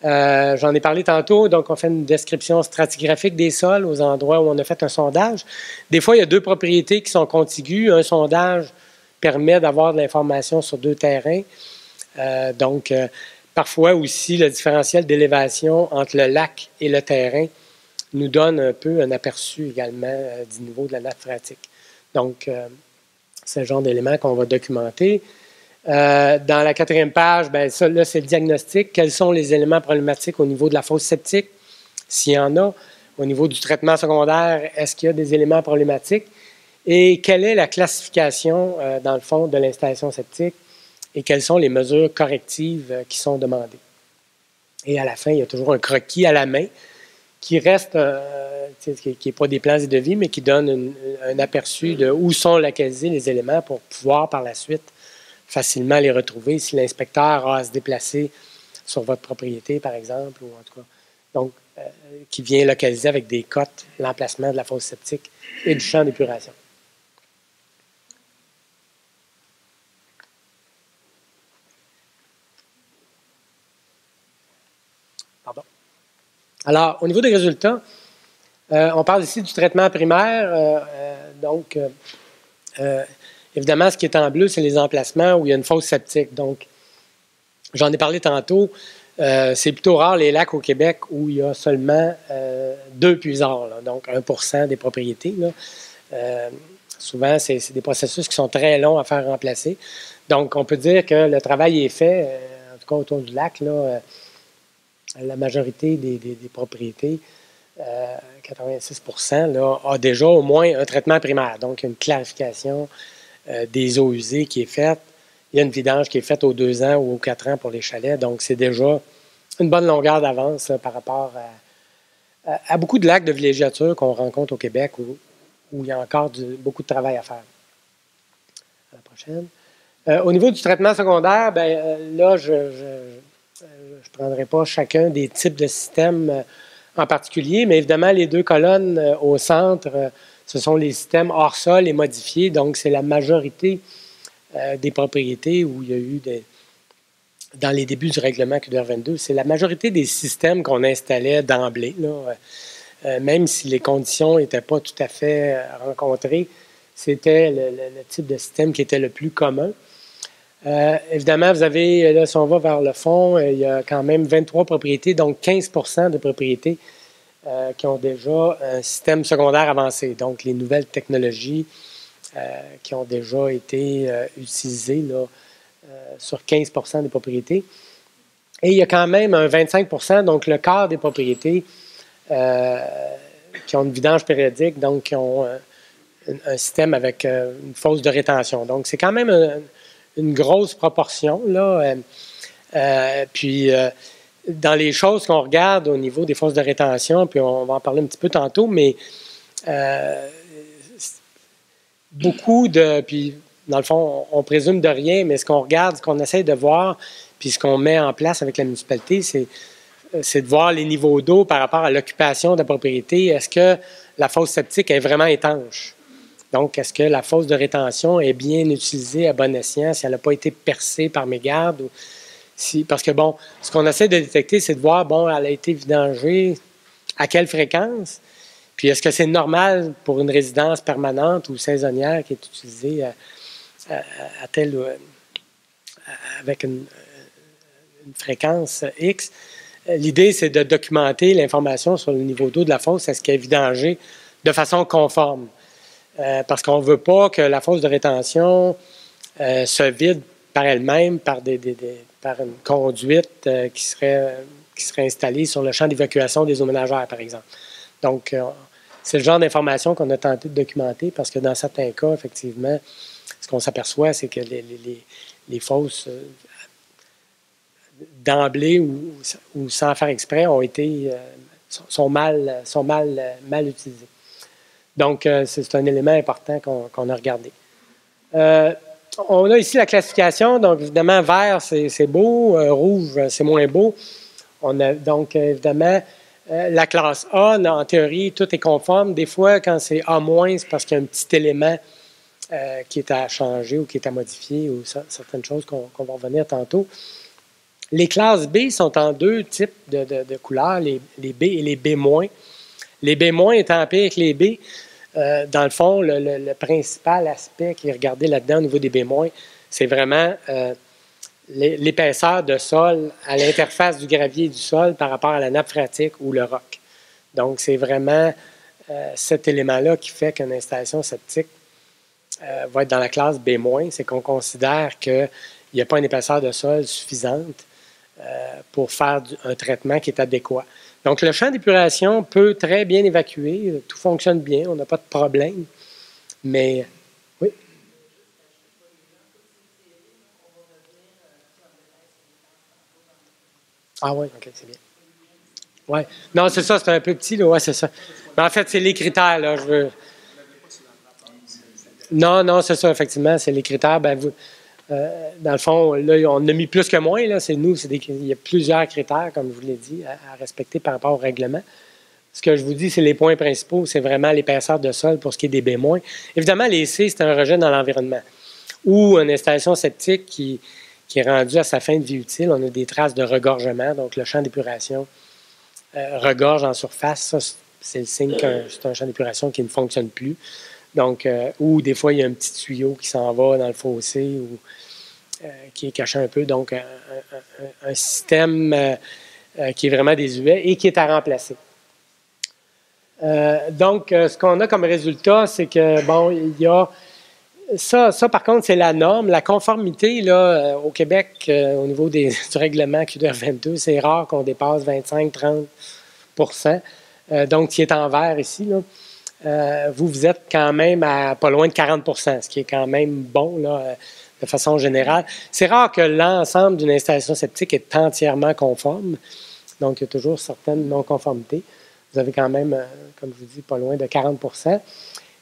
J'en ai parlé tantôt, donc on fait une description stratigraphique des sols aux endroits où on a fait un sondage. Des fois, il y a deux propriétés qui sont contiguës. Un sondage permet d'avoir de l'information sur deux terrains. Parfois aussi, le différentiel d'élévation entre le lac et le terrain nous donne un peu un aperçu également du niveau de la nappe phréatique. Donc, c'est le genre d'éléments qu'on va documenter. Dans la 4e page, bien, ça, là, c'est le diagnostic. Quels sont les éléments problématiques au niveau de la fosse septique? S'il y en a. Au niveau du traitement secondaire, est-ce qu'il y a des éléments problématiques? Et quelle est la classification, dans le fond, de l'installation septique? Et quelles sont les mesures correctives qui sont demandées? Et à la fin, il y a toujours un croquis à la main qui reste, qui n'est pas des plans et devis, mais qui donne un aperçu de où sont localisés les éléments pour pouvoir, par la suite, facilement les retrouver si l'inspecteur a à se déplacer sur votre propriété, par exemple, ou en tout cas. Donc, qui vient localiser avec des cotes l'emplacement de la fosse septique et du champ d'épuration. Pardon. Alors, au niveau des résultats, on parle ici du traitement primaire. Évidemment, ce qui est en bleu, c'est les emplacements où il y a une fosse septique. Donc, j'en ai parlé tantôt, c'est plutôt rare les lacs au Québec où il y a seulement 2 puisards, là, donc 1% des propriétés. Souvent, c'est des processus qui sont très longs à faire remplacer. Donc, on peut dire que le travail est fait, en tout cas autour du lac, là, la majorité des propriétés, 86%, là, a déjà au moins un traitement primaire. Donc, une clarification des eaux usées qui est faite. Il y a une vidange qui est faite aux 2 ans ou aux 4 ans pour les chalets. Donc, c'est déjà une bonne longueur d'avance par rapport à beaucoup de lacs de villégiature qu'on rencontre au Québec où il y a encore beaucoup de travail à faire. À la prochaine. Au niveau du traitement secondaire, bien, là, je ne prendrai pas chacun des types de systèmes en particulier, mais évidemment, les 2 colonnes au centre, ce sont les systèmes hors sol et modifiés. Donc, c'est la majorité des propriétés où il y a eu dans les débuts du règlement QDR 22, c'est la majorité des systèmes qu'on installait d'emblée, même si les conditions n'étaient pas tout à fait rencontrées, c'était le type de système qui était le plus commun. Évidemment, vous avez, là, si on va vers le fond, il y a quand même 23 propriétés, donc 15% de propriétés qui ont déjà un système secondaire avancé, donc les nouvelles technologies qui ont déjà été utilisées là, sur 15% des propriétés. Et il y a quand même un 25%, donc le quart des propriétés qui ont une vidange périodique, donc qui ont un système avec une fosse de rétention. Donc, c'est quand même une grosse proportion, là. Dans les choses qu'on regarde au niveau des fosses de rétention, puis on va en parler un petit peu tantôt, mais beaucoup de... Puis, dans le fond, on présume de rien, mais ce qu'on regarde, ce qu'on essaie de voir, puis ce qu'on met en place avec la municipalité, c'est de voir les niveaux d'eau par rapport à l'occupation de la propriété. Est-ce que la fosse septique est vraiment étanche? Donc, est-ce que la fosse de rétention est bien utilisée à bon escient, si elle n'a pas été percée par mégarde? Ou parce que, bon, ce qu'on essaie de détecter, c'est de voir, bon, elle a été vidangée, à quelle fréquence? Puis, est-ce que c'est normal pour une résidence permanente ou saisonnière qui est utilisée avec une fréquence X? L'idée, c'est de documenter l'information sur le niveau d'eau de la fosse, est-ce qu'elle est vidangée de façon conforme? Parce qu'on ne veut pas que la fosse de rétention se vide par elle-même par une conduite qui serait installée sur le champ d'évacuation des eaux ménagères, par exemple. Donc, c'est le genre d'information qu'on a tenté de documenter parce que dans certains cas, effectivement, ce qu'on s'aperçoit, c'est que les fosses, d'emblée ou sans faire exprès, mal utilisés. Donc, c'est un élément important qu'on a regardé. On a ici la classification. Donc, évidemment, vert, c'est beau. Rouge, c'est moins beau. On a donc, évidemment, la classe A, en théorie, tout est conforme. Des fois, quand c'est A-, c'est parce qu'il y a un petit élément qui est à changer ou qui est à modifier ou certaines choses qu'on va revenir tantôt. Les classes B sont en deux types de couleurs, les B et les B-. Les B- étant pire que les B, dans le fond, le principal aspect qui est regardé là-dedans au niveau des B-, c'est vraiment l'épaisseur de sol à l'interface du gravier et du sol par rapport à la nappe phréatique ou le roc. Donc, c'est vraiment cet élément-là qui fait qu'une installation septique va être dans la classe B-, c'est qu'on considère qu'il n'y a pas une épaisseur de sol suffisante pour faire un traitement qui est adéquat. Donc, le champ d'épuration peut très bien évacuer, tout fonctionne bien, on n'a pas de problème, mais oui. Ah oui, OK, c'est bien. Oui, non, c'est ça, c'est un peu petit, là, ouais, c'est ça. Mais en fait, c'est les critères, là, je veux... Non, c'est ça, effectivement, c'est les critères, ben, dans le fond, là, on a mis plus que moins, là, c'est nous, il y a plusieurs critères, comme je vous l'ai dit, à respecter par rapport au règlement. Ce que je vous dis, c'est les points principaux, c'est vraiment l'épaisseur de sol pour ce qui est des B-. Évidemment, les C, c'est un rejet dans l'environnement. Ou une installation septique qui est rendue à sa fin de vie utile, on a des traces de regorgement, donc le champ d'épuration regorge en surface, ça, c'est le signe que c'est un champ d'épuration qui ne fonctionne plus. Donc, ou des fois, il y a un petit tuyau qui s'en va dans le fossé ou qui est caché un peu. Donc, un système qui est vraiment désuet et qui est à remplacer. Donc, ce qu'on a comme résultat, c'est que, bon, il y a... Ça par contre, c'est la norme. La conformité, là, au Québec, au niveau du règlement QDR 22, c'est rare qu'on dépasse 25-30 %. Donc, qui est en vert ici, là. Vous êtes quand même à pas loin de 40 %, ce qui est quand même bon, là, de façon générale. C'est rare que l'ensemble d'une installation septique est entièrement conforme. Donc, il y a toujours certaines non-conformités. Vous avez quand même, comme je vous dis, pas loin de 40 %.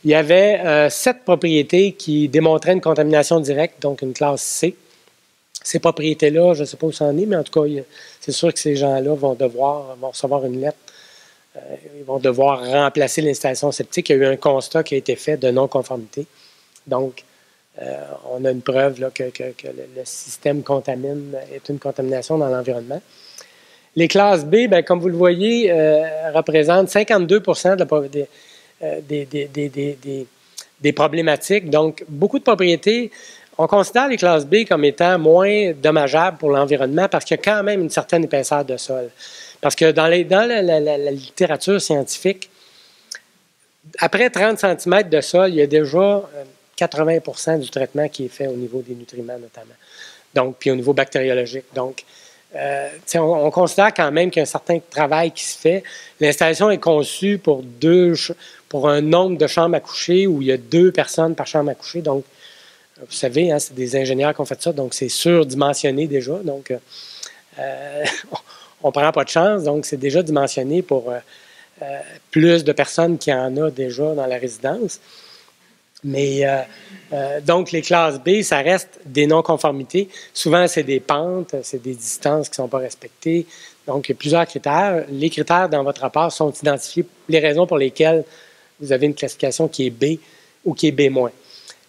Il y avait 7 propriétés qui démontraient une contamination directe, donc une classe C. Ces propriétés-là, je ne sais pas où ça en est, mais en tout cas, c'est sûr que ces gens-là vont recevoir une lettre. Ils vont devoir remplacer l'installation septique. Il y a eu un constat qui a été fait de non-conformité. Donc, on a une preuve là, que le système contamine, est une contamination dans l'environnement. Les classes B, bien, comme vous le voyez, représentent 52 % des problématiques. Donc, beaucoup de propriétés, on considère les classes B comme étant moins dommageables pour l'environnement parce qu'il y a quand même une certaine épaisseur de sol. Parce que dans la littérature scientifique, après 30 cm de sol, il y a déjà 80 % du traitement qui est fait au niveau des nutriments notamment. Donc, puis au niveau bactériologique. Donc, on considère quand même qu'il y a un certain travail qui se fait. L'installation est conçue pour un nombre de chambres à coucher où il y a 2 personnes par chambre à coucher. Donc, vous savez, hein, c'est des ingénieurs qui ont fait ça, donc c'est surdimensionné déjà. Donc, on ne prend pas de chance, donc c'est déjà dimensionné pour plus de personnes qu'il y en a déjà dans la résidence. Mais donc, les classes B, ça reste des non-conformités. Souvent, c'est des pentes, c'est des distances qui ne sont pas respectées. Donc, il y a plusieurs critères. Les critères dans votre rapport sont identifiés, les raisons pour lesquelles vous avez une classification qui est B ou qui est B-.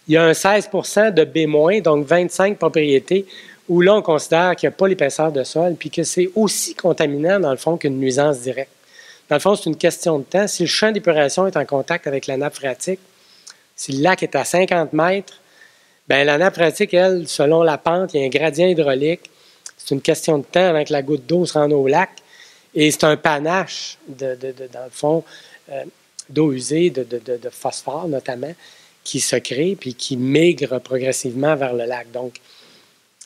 Il y a un 16 % de B-, donc 25 propriétés, où là, on considère qu'il n'y a pas l'épaisseur de sol, puis que c'est aussi contaminant, dans le fond, qu'une nuisance directe. Dans le fond, c'est une question de temps. Si le champ d'épuration est en contact avec la nappe phréatique, si le lac est à 50 mètres, bien, la nappe phréatique, elle, selon la pente, il y a un gradient hydraulique. C'est une question de temps avant que la goutte d'eau se rende au lac. Et c'est un panache, dans le fond, d'eau usée, de phosphore notamment, qui se crée puis qui migre progressivement vers le lac. Donc,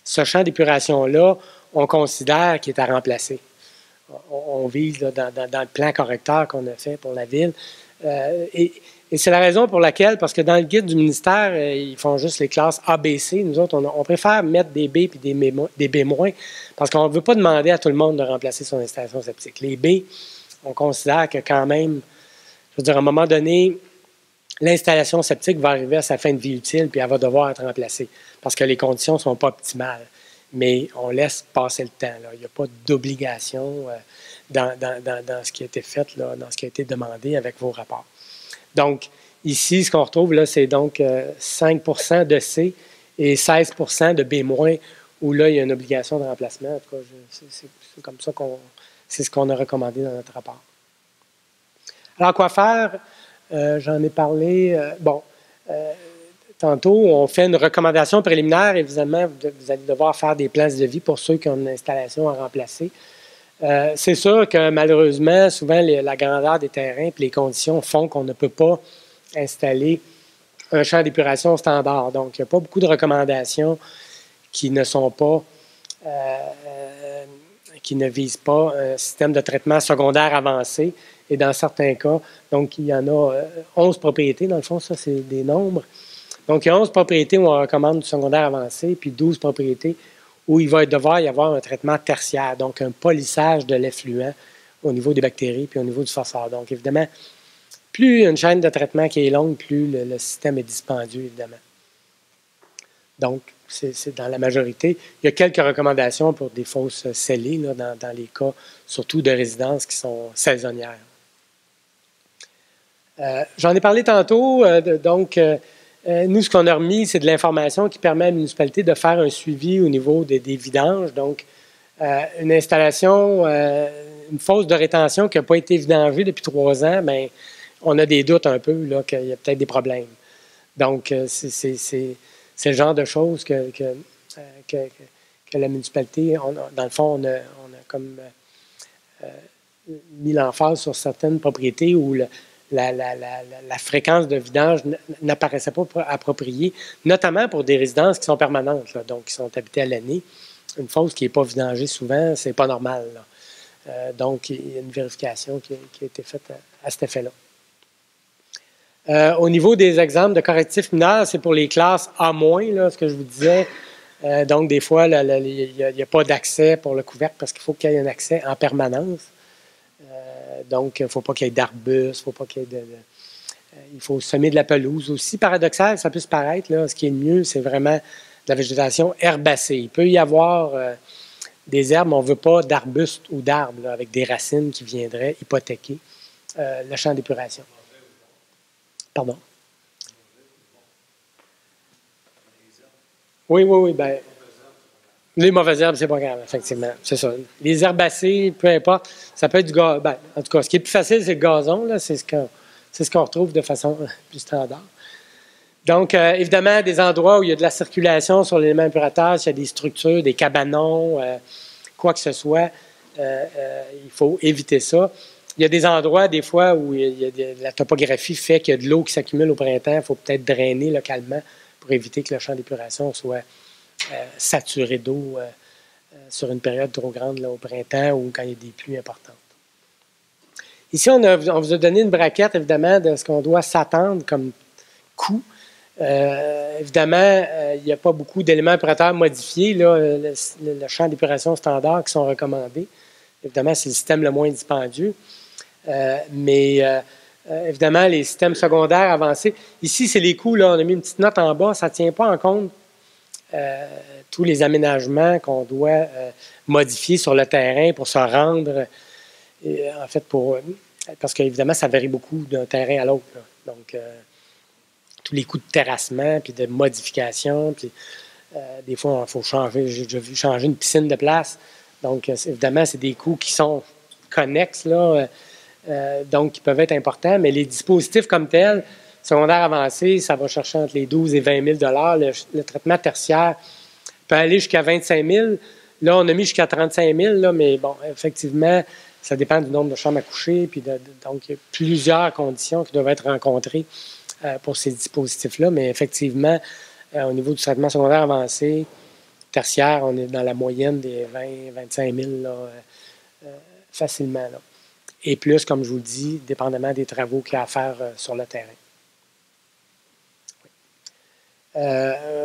ce champ d'épuration-là, on considère qu'il est à remplacer. On vise là, dans le plan correcteur qu'on a fait pour la ville. Et c'est la raison pour laquelle, parce que dans le guide du ministère, ils font juste les classes A, B, C. Nous autres, on préfère mettre des B et des B-, parce qu'on ne veut pas demander à tout le monde de remplacer son installation septique. Les B, on considère que quand même, je veux dire, à un moment donné, l'installation septique va arriver à sa fin de vie utile, puis elle va devoir être remplacée, parce que les conditions ne sont pas optimales. Mais on laisse passer le temps, là. Il n'y a pas d'obligation dans ce qui a été fait, là, dans ce qui a été demandé avec vos rapports. Donc, ici, ce qu'on retrouve, là, c'est donc 5 de C et 16 de B-, où là, il y a une obligation de remplacement. En tout cas, c'est comme ça c'est ce qu'on a recommandé dans notre rapport. Alors, quoi faire? J'en ai parlé. Tantôt, on fait une recommandation préliminaire. Évidemment, vous allez devoir faire des plans de vie pour ceux qui ont une installation à remplacer. C'est sûr que malheureusement, souvent, la grandeur des terrains et les conditions font qu'on ne peut pas installer un champ d'épuration standard. Donc, il n'y a pas beaucoup de recommandations qui ne sont pas, qui ne visent pas un système de traitement secondaire avancé. Et dans certains cas, donc il y en a 11 propriétés. Dans le fond, ça, c'est des nombres. Donc, il y a 11 propriétés où on recommande du secondaire avancé, puis 12 propriétés où il va devoir y avoir un traitement tertiaire, donc un polissage de l'effluent au niveau des bactéries puis au niveau du phosphore. Donc, évidemment, plus une chaîne de traitement qui est longue, plus le système est dispendieux, évidemment. Donc, c'est dans la majorité. Il y a quelques recommandations pour des fosses scellées, là, dans les cas, surtout de résidences qui sont saisonnières. J'en ai parlé tantôt, nous, ce qu'on a remis, c'est de l'information qui permet à la municipalité de faire un suivi au niveau des vidanges. Donc, une installation, une fosse de rétention qui n'a pas été vidangée depuis 3 ans, bien, on a des doutes un peu là, qu'il y a peut-être des problèmes. Donc, c'est le genre de choses que la municipalité, dans le fond, on a comme mis l'emphase sur certaines propriétés où la fréquence de vidange n'apparaissait pas appropriée, notamment pour des résidences qui sont permanentes, là, donc qui sont habitées à l'année. Une fosse qui n'est pas vidangée souvent, c'est pas normal. Donc, il y a une vérification qui a été faite à cet effet-là. Au niveau des exemples de correctifs mineurs, c'est pour les classes A-, là, ce que je vous disais. Donc, des fois, il n'y a pas d'accès pour le couvercle parce qu'il faut qu'il y ait un accès en permanence. Donc, il ne faut pas qu'il y ait d'arbustes, il faut semer de la pelouse aussi. Paradoxal, ça peut se paraître, là, ce qui est le mieux, c'est vraiment de la végétation herbacée. Il peut y avoir des herbes, mais on ne veut pas d'arbustes ou d'arbres avec des racines qui viendraient hypothéquer le champ d'épuration. Pardon? Oui. Ben, les mauvaises herbes, c'est pas grave, effectivement. C'est ça. Les herbacées, peu importe, ça peut être du gazon. Ben, en tout cas, ce qui est plus facile, c'est le gazon. Là, c'est ce qu'on retrouve de façon plus standard. Donc, évidemment, des endroits où il y a de la circulation sur l'élément impurateur, s'il y a des structures, des cabanons, quoi que ce soit, il faut éviter ça. Il y a des endroits, des fois, où la topographie fait qu'il y a de l'eau qui s'accumule au printemps. Il faut peut-être drainer localement pour éviter que le champ d'épuration soit saturé d'eau sur une période trop grande là, au printemps ou quand il y a des pluies importantes. Ici, on vous a donné une braquette, évidemment, de ce qu'on doit s'attendre comme coût. Évidemment, il n'y a pas beaucoup d'éléments impurateurs modifiés, là, le champ d'épuration standard qui sont recommandés. Évidemment, c'est le système le moins dispendieux. Mais évidemment, les systèmes secondaires avancés. Ici, c'est les coûts. Là, on a mis une petite note en bas. Ça ne tient pas en compte tous les aménagements qu'on doit modifier sur le terrain pour se rendre. En fait, parce qu'évidemment, ça varie beaucoup d'un terrain à l'autre. Donc, tous les coûts de terrassement, puis de modification. Puis, des fois, il faut changer. J'ai déjà vu changer une piscine de place. Donc, évidemment, c'est des coûts qui sont connexes, là, donc qui peuvent être importants. Mais les dispositifs comme tels, secondaire avancé, ça va chercher entre les 12 et 20 000 le traitement tertiaire peut aller jusqu'à 25 000 Là, on a mis jusqu'à 35 000 là, mais bon, effectivement, ça dépend du nombre de chambres à coucher. Puis donc, il y a plusieurs conditions qui doivent être rencontrées pour ces dispositifs-là. Mais effectivement, au niveau du traitement secondaire avancé, tertiaire, on est dans la moyenne des 20-25 000 là, facilement. Là. Et plus, comme je vous le dis, dépendamment des travaux qu'il y a à faire sur le terrain.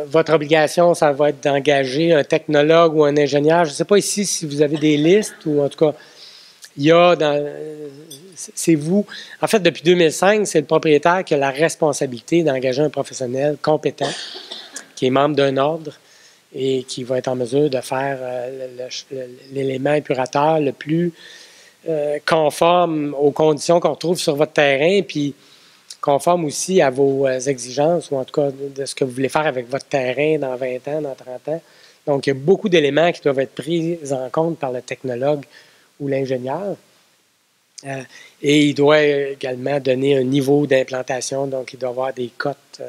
Votre obligation, ça va être d'engager un technologue ou un ingénieur. Je ne sais pas ici si vous avez des listes ou en tout cas, il y a c'est vous. En fait, depuis 2005, c'est le propriétaire qui a la responsabilité d'engager un professionnel compétent, qui est membre d'un ordre et qui va être en mesure de faire l'élément épurateur le plus conforme aux conditions qu'on retrouve sur votre terrain, puis conforme aussi à vos exigences, ou en tout cas de ce que vous voulez faire avec votre terrain dans 20 ans, dans 30 ans. Donc, il y a beaucoup d'éléments qui doivent être pris en compte par le technologue ou l'ingénieur. Et il doit également donner un niveau d'implantation, donc il doit y avoir des cotes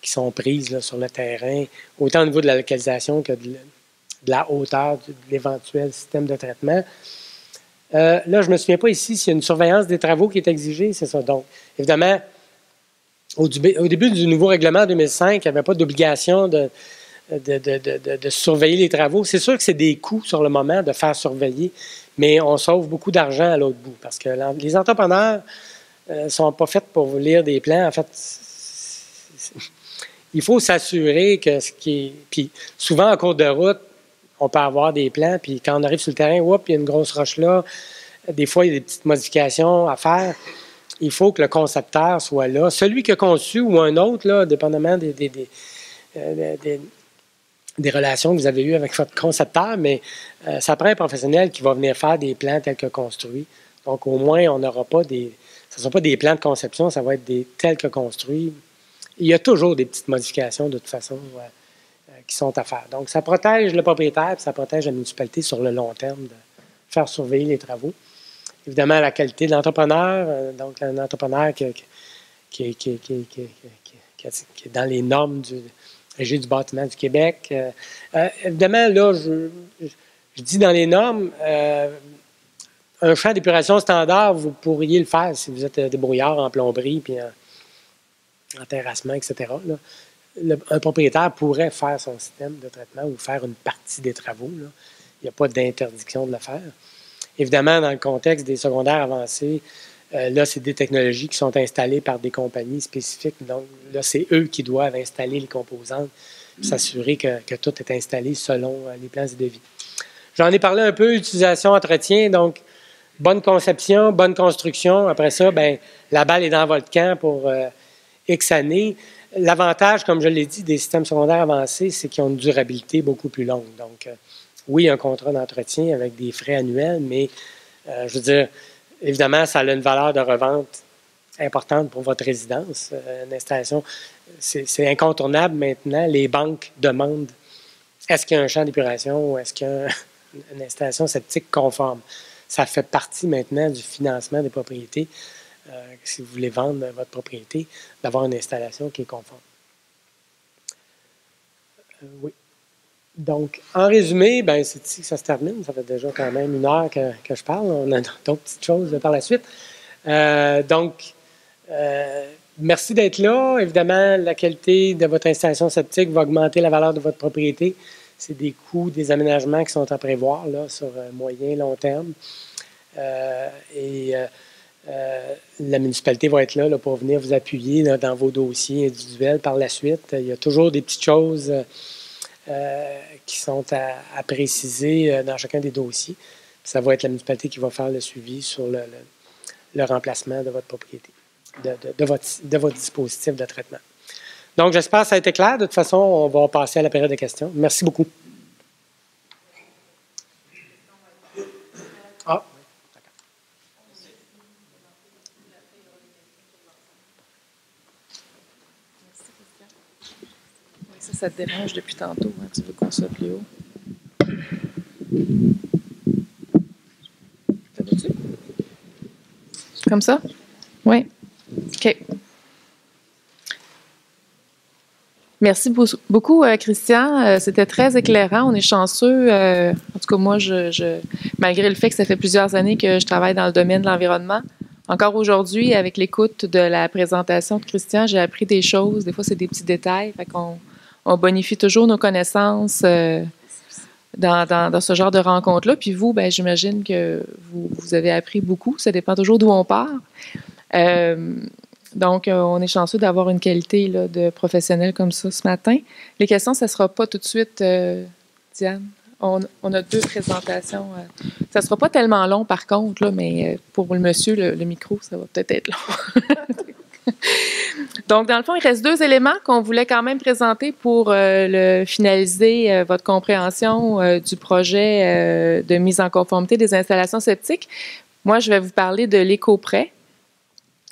qui sont prises là, sur le terrain, autant au niveau de la localisation que de la hauteur de l'éventuel système de traitement. Là, je ne me souviens pas ici s'il y a une surveillance des travaux qui est exigée, c'est ça. Donc, évidemment, au début du nouveau règlement en 2005, il n'y avait pas d'obligation de surveiller les travaux. C'est sûr que c'est des coûts sur le moment de faire surveiller, mais on sauve beaucoup d'argent à l'autre bout parce que les entrepreneurs ne sont pas faits pour lire des plans. En fait, il faut s'assurer que ce qui est... Puis souvent, en cours de route, on peut avoir des plans, puis quand on arrive sur le terrain, il y a une grosse roche là. Des fois, il y a des petites modifications à faire. Il faut que le concepteur soit là. Celui qui a conçu ou un autre, là, dépendamment des relations que vous avez eues avec votre concepteur, mais ça prend un professionnel qui va venir faire des plans tels que construits. Donc, au moins, on n'aura pas ce ne sont pas des plans de conception, ça va être des tels que construits. Il y a toujours des petites modifications, de toute façon, qui sont à faire. Donc, ça protège le propriétaire, puis ça protège la municipalité sur le long terme de faire surveiller les travaux. Évidemment, la qualité de l'entrepreneur, donc un entrepreneur qui est dans les normes du Régie du bâtiment du Québec. Évidemment, là, je dis dans les normes, un champ d'épuration standard, vous pourriez le faire si vous êtes débrouillard en plomberie puis en terrassement, etc. Là. Un propriétaire pourrait faire son système de traitement ou faire une partie des travaux. Là. Il n'y a pas d'interdiction de le faire. Évidemment, dans le contexte des secondaires avancés, là, c'est des technologies qui sont installées par des compagnies spécifiques. Donc, là, c'est eux qui doivent installer les composantes, s'assurer que tout est installé selon les plans et devis. J'en ai parlé un peu, utilisation, entretien. Donc, bonne conception, bonne construction. Après ça, bien, la balle est dans votre camp pour X années. L'avantage, comme je l'ai dit, des systèmes secondaires avancés, c'est qu'ils ont une durabilité beaucoup plus longue. Donc, oui, un contrat d'entretien avec des frais annuels, mais je veux dire, évidemment, ça a une valeur de revente importante pour votre résidence. Une installation, c'est incontournable maintenant. Les banques demandent est-ce qu'il y a un champ d'épuration ou est-ce qu'il y a une installation septique conforme. Ça fait partie maintenant du financement des propriétés. Si vous voulez vendre votre propriété, d'avoir une installation qui est conforme. Oui. Donc, en résumé, ben, c'est ici que ça se termine. Ça fait déjà quand même 1 heure que je parle. On a d'autres petites choses par la suite. Merci d'être là. Évidemment, la qualité de votre installation septique va augmenter la valeur de votre propriété. C'est des coûts, des aménagements qui sont à prévoir là, sur moyen et long terme. La municipalité va être là pour venir vous appuyer là, dans vos dossiers individuels par la suite. Il y a toujours des petites choses qui sont à préciser dans chacun des dossiers. Ça va être la municipalité qui va faire le suivi sur le remplacement de votre propriété, de votre dispositif de traitement. Donc, j'espère que ça a été clair. De toute façon, on va passer à la période de questions. Merci beaucoup. Ah. Ça te dérange depuis tantôt, hein? Tu veux qu'on soit plus haut. Ça va-tu? Comme ça? Oui. OK. Merci beaucoup, Christian. C'était très éclairant. On est chanceux. En tout cas, moi, malgré le fait que ça fait plusieurs années que je travaille dans le domaine de l'environnement, encore aujourd'hui, avec l'écoute de la présentation de Christian, j'ai appris des choses. Des fois, c'est des petits détails. Fait qu'on bonifie toujours nos connaissances dans ce genre de rencontres-là. Puis vous, ben, j'imagine que vous avez appris beaucoup. Ça dépend toujours d'où on part. Donc, on est chanceux d'avoir une qualité là, de professionnel comme ça ce matin. Les questions, ça ne sera pas tout de suite, Diane. on a 2 présentations. Ça ne sera pas tellement long, par contre, là, mais pour le monsieur, le micro, ça va peut-être être long. Donc, dans le fond, il reste 2 éléments qu'on voulait quand même présenter pour finaliser votre compréhension du projet de mise en conformité des installations septiques. Moi, je vais vous parler de l'éco-prêt,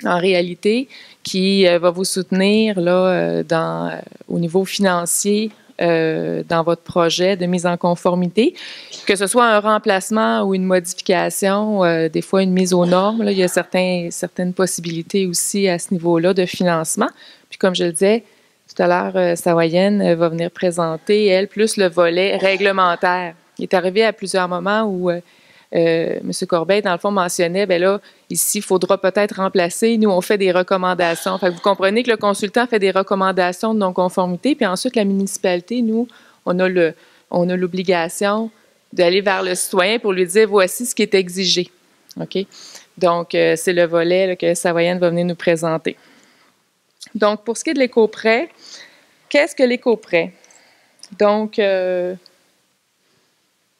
en réalité, qui va vous soutenir là, au niveau financier dans votre projet de mise en conformité, que ce soit un remplacement ou une modification, des fois une mise aux normes. Là, il y a certaines possibilités aussi à ce niveau-là de financement. Puis comme je le disais tout à l'heure, Savoyenne va venir présenter, elle, plus le volet réglementaire. Il est arrivé à plusieurs moments où M. Corbeil, dans le fond, mentionnait, bien là, ici, il faudra peut-être remplacer. Nous, on fait des recommandations. Fait que vous comprenez que le consultant fait des recommandations de non-conformité, puis ensuite, la municipalité, nous, on a l'obligation d'aller vers le citoyen pour lui dire, voici ce qui est exigé. OK? Donc, c'est le volet là, que Savoyenne va venir nous présenter. Donc, pour ce qui est de l'éco-prêt, qu'est-ce que l'éco-prêt? Donc,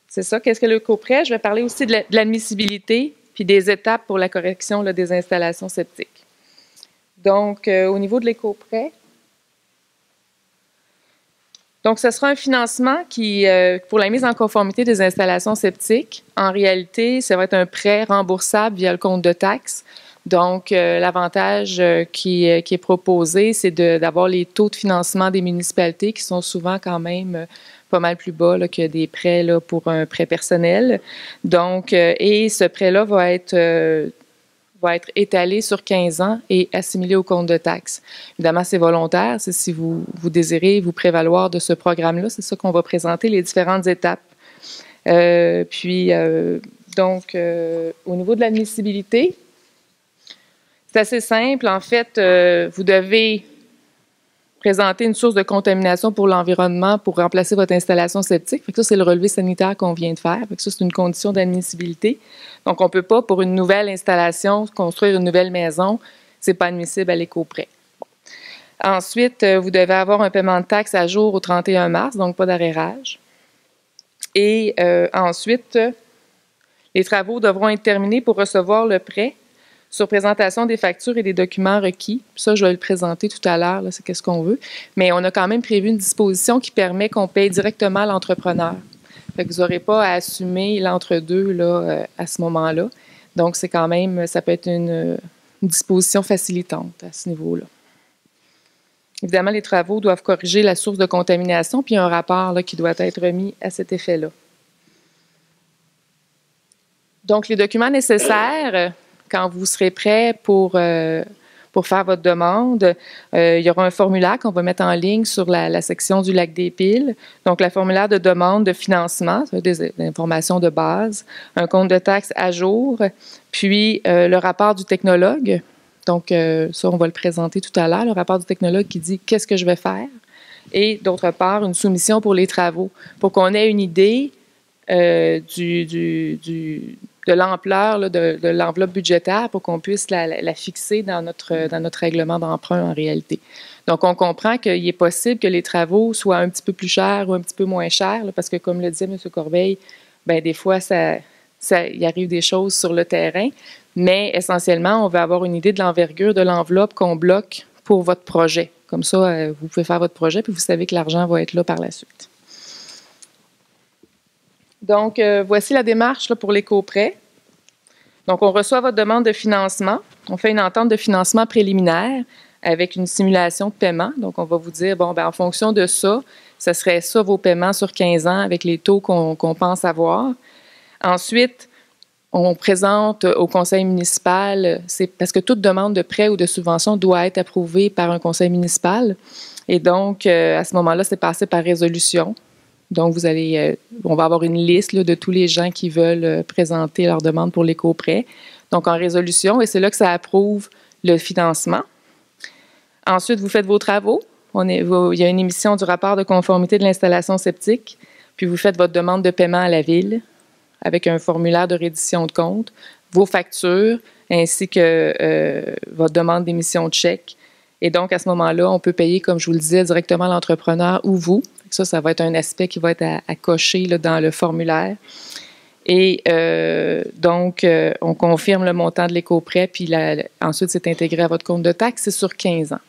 c'est ça. Qu'est-ce que l'éco-prêt? Je vais parler aussi de l'admissibilité puis des étapes pour la correction là, des installations septiques. Donc, au niveau de l'éco-prêt, donc ce sera un financement qui, pour la mise en conformité des installations septiques, en réalité, ça va être un prêt remboursable via le compte de taxes. Donc, l'avantage qui est proposé, c'est d'avoir les taux de financement des municipalités qui sont souvent quand même pas mal plus bas là, que des prêts là, pour un prêt personnel. Donc, et ce prêt-là va être étalé sur 15 ans et assimilé au compte de taxes. Évidemment, c'est volontaire. C'est si vous désirez vous prévaloir de ce programme-là. C'est ça qu'on va présenter, les différentes étapes. Donc, au niveau de l'admissibilité, c'est assez simple. En fait, vous devez présenter une source de contamination pour l'environnement pour remplacer votre installation septique. Fait que ça, c'est le relevé sanitaire qu'on vient de faire. Fait que ça, c'est une condition d'admissibilité. Donc, on ne peut pas, pour une nouvelle installation, construire une nouvelle maison. Ce n'est pas admissible à l'éco-prêt. Ensuite, vous devez avoir un paiement de taxes à jour au 31 mars, donc pas d'arrérage. Et ensuite, les travaux devront être terminés pour recevoir le prêt sur présentation des factures et des documents requis. Ça, je vais le présenter tout à l'heure, c'est qu'est-ce qu'on veut. Mais on a quand même prévu une disposition qui permet qu'on paye directement l'entrepreneur. Fait que vous n'aurez pas à assumer l'entre-deux là, à ce moment-là. Donc, c'est quand même, ça peut être une disposition facilitante à ce niveau-là. Évidemment, les travaux doivent corriger la source de contamination, puis il y a un rapport là, qui doit être remis à cet effet-là. Donc, les documents nécessaires, quand vous serez prêt pour faire votre demande, il y aura un formulaire qu'on va mettre en ligne sur la section du lac des Piles. Donc, le formulaire de demande de financement, des informations de base, un compte de taxes à jour, puis le rapport du technologue. Donc, ça, on va le présenter tout à l'heure, le rapport du technologue qui dit qu'est-ce que je vais faire. Et d'autre part, une soumission pour les travaux, pour qu'on ait une idée de l'ampleur de l'enveloppe budgétaire pour qu'on puisse la fixer dans notre règlement d'emprunt en réalité. Donc, on comprend qu'il est possible que les travaux soient un petit peu plus chers ou un petit peu moins chers, là, parce que, comme le disait M. Corbeil, bien, des fois, il arrive des choses sur le terrain, mais essentiellement, on veut avoir une idée de l'envergure de l'enveloppe qu'on bloque pour votre projet. Comme ça, vous pouvez faire votre projet, puis vous savez que l'argent va être là par la suite. Donc, voici la démarche là, pour l'éco-prêt. Donc, on reçoit votre demande de financement. On fait une entente de financement préliminaire avec une simulation de paiement. Donc, on va vous dire, bon, bien, en fonction de ça, ce serait ça vos paiements sur 15 ans avec les taux qu'on pense avoir. Ensuite, on présente au conseil municipal, c'est parce que toute demande de prêt ou de subvention doit être approuvée par un conseil municipal. Et donc, à ce moment-là, c'est passé par résolution. Donc, on va avoir une liste là, de tous les gens qui veulent présenter leur demande pour l'éco-prêt. Donc, en résolution, et c'est là que ça approuve le financement. Ensuite, vous faites vos travaux. Il y a une émission du rapport de conformité de l'installation septique. Puis, vous faites votre demande de paiement à la ville avec un formulaire de reddition de compte, vos factures, ainsi que votre demande d'émission de chèque Et donc, à ce moment-là, on peut payer, comme je vous le disais, directement l'entrepreneur ou vous. Ça va être un aspect qui va être à cocher là, dans le formulaire. Et donc, on confirme le montant de l'éco-prêt, puis ensuite, c'est intégré à votre compte de taxe. C'est sur 15 ans.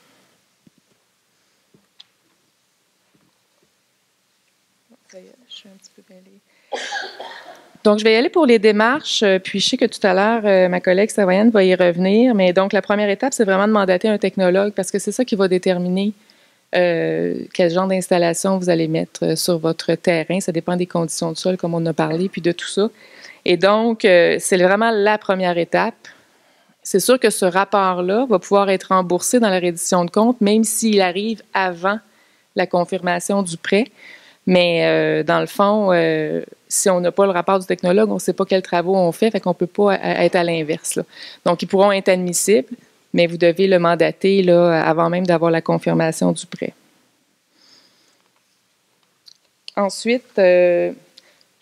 Je suis un petit peu mêlée. Donc, je vais y aller pour les démarches, puis je sais que tout à l'heure, ma collègue Savoyane va y revenir, mais donc la première étape, c'est vraiment de mandater un technologue parce que c'est ça qui va déterminer quel genre d'installation vous allez mettre sur votre terrain. Ça dépend des conditions de sol, comme on a parlé, puis de tout ça. Et donc, c'est vraiment la première étape. C'est sûr que ce rapport-là va pouvoir être remboursé dans la reddition de compte, même s'il arrive avant la confirmation du prêt. Mais dans le fond, si on n'a pas le rapport du technologue, on ne sait pas quels travaux on fait qu'on ne peut pas être à l'inverse, là. Donc, ils pourront être admissibles, mais vous devez le mandater là, avant même d'avoir la confirmation du prêt. Ensuite, je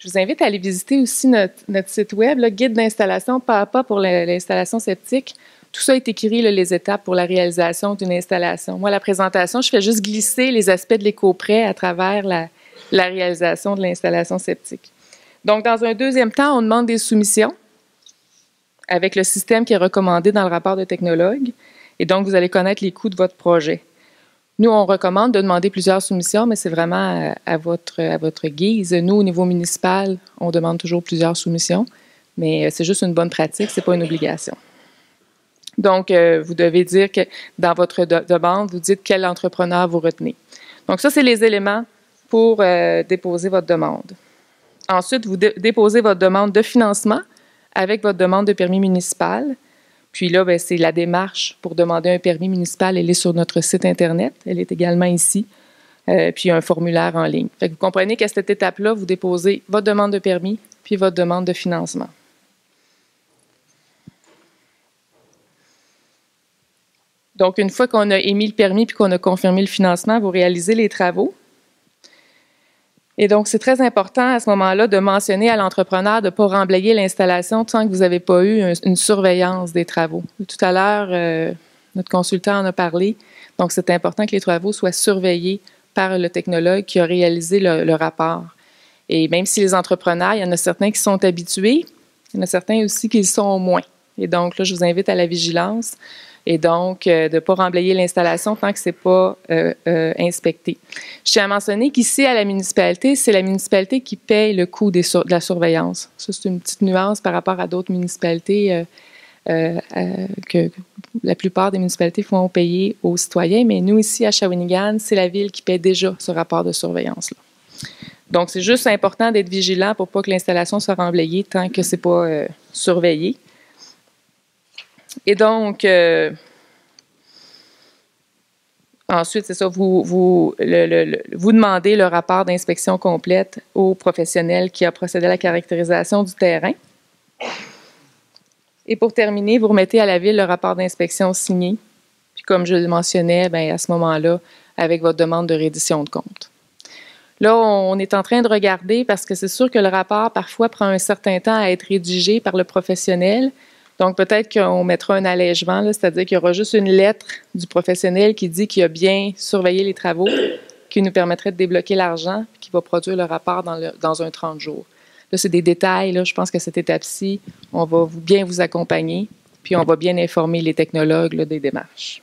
vous invite à aller visiter aussi notre site web, là, guide d'installation pas à pas pour l'installation septique. Tout ça est écrit, là, les étapes pour la réalisation d'une installation. Moi, la présentation, je fais juste glisser les aspects de l'éco-prêt à travers la réalisation de l'installation septique. Donc, dans un deuxième temps, on demande des soumissions avec le système qui est recommandé dans le rapport de technologue. Et donc, vous allez connaître les coûts de votre projet. Nous, on recommande de demander plusieurs soumissions, mais c'est vraiment à votre guise. Nous, au niveau municipal, on demande toujours plusieurs soumissions, mais c'est juste une bonne pratique, ce n'est pas une obligation. Donc, vous devez dire que dans votre demande, vous dites quel entrepreneur vous retenez. Donc, ça, c'est les éléments pour déposer votre demande. Ensuite, vous déposez votre demande de financement avec votre demande de permis municipal. Puis là, bien, c'est la démarche pour demander un permis municipal. Elle est sur notre site Internet. Elle est également ici. Puis il y a un formulaire en ligne. Fait que vous comprenez qu'à cette étape-là, vous déposez votre demande de permis puis votre demande de financement. Donc, une fois qu'on a émis le permis puis qu'on a confirmé le financement, vous réalisez les travaux. Et donc, c'est très important à ce moment-là de mentionner à l'entrepreneur de ne pas remblayer l'installation tant que vous n'avez pas eu une surveillance des travaux. Tout à l'heure, notre consultant en a parlé. Donc, c'est important que les travaux soient surveillés par le technologue qui a réalisé le rapport. Et même si les entrepreneurs, il y en a certains qui sont habitués, il y en a certains aussi qui le sont moins. Et donc, là, je vous invite à la vigilance. Et donc, de ne pas remblayer l'installation tant que ce n'est pas inspecté. Je tiens à mentionner qu'ici, à la municipalité, c'est la municipalité qui paye le coût de la surveillance. Ça, c'est une petite nuance par rapport à d'autres municipalités que la plupart des municipalités font payer aux citoyens. Mais nous, ici, à Shawinigan, c'est la ville qui paie déjà ce rapport de surveillance-là. Donc, c'est juste important d'être vigilant pour ne pas que l'installation soit remblayée tant que ce n'est pas surveillé. Et donc, ensuite, c'est ça, vous demandez le rapport d'inspection complète au professionnel qui a procédé à la caractérisation du terrain. Et pour terminer, vous remettez à la ville le rapport d'inspection signé. Puis comme je le mentionnais, bien, à ce moment-là, avec votre demande de reddition de compte. Là, on est en train de regarder parce que c'est sûr que le rapport, parfois, prend un certain temps à être rédigé par le professionnel. Donc, peut-être qu'on mettra un allègement, c'est-à-dire qu'il y aura juste une lettre du professionnel qui dit qu'il a bien surveillé les travaux, qui nous permettrait de débloquer l'argent, qui va produire le rapport dans un 30 jours. Là, c'est des détails. Là, je pense qu'à cette étape-ci, on va bien vous accompagner, puis on va bien informer les technologues là, des démarches.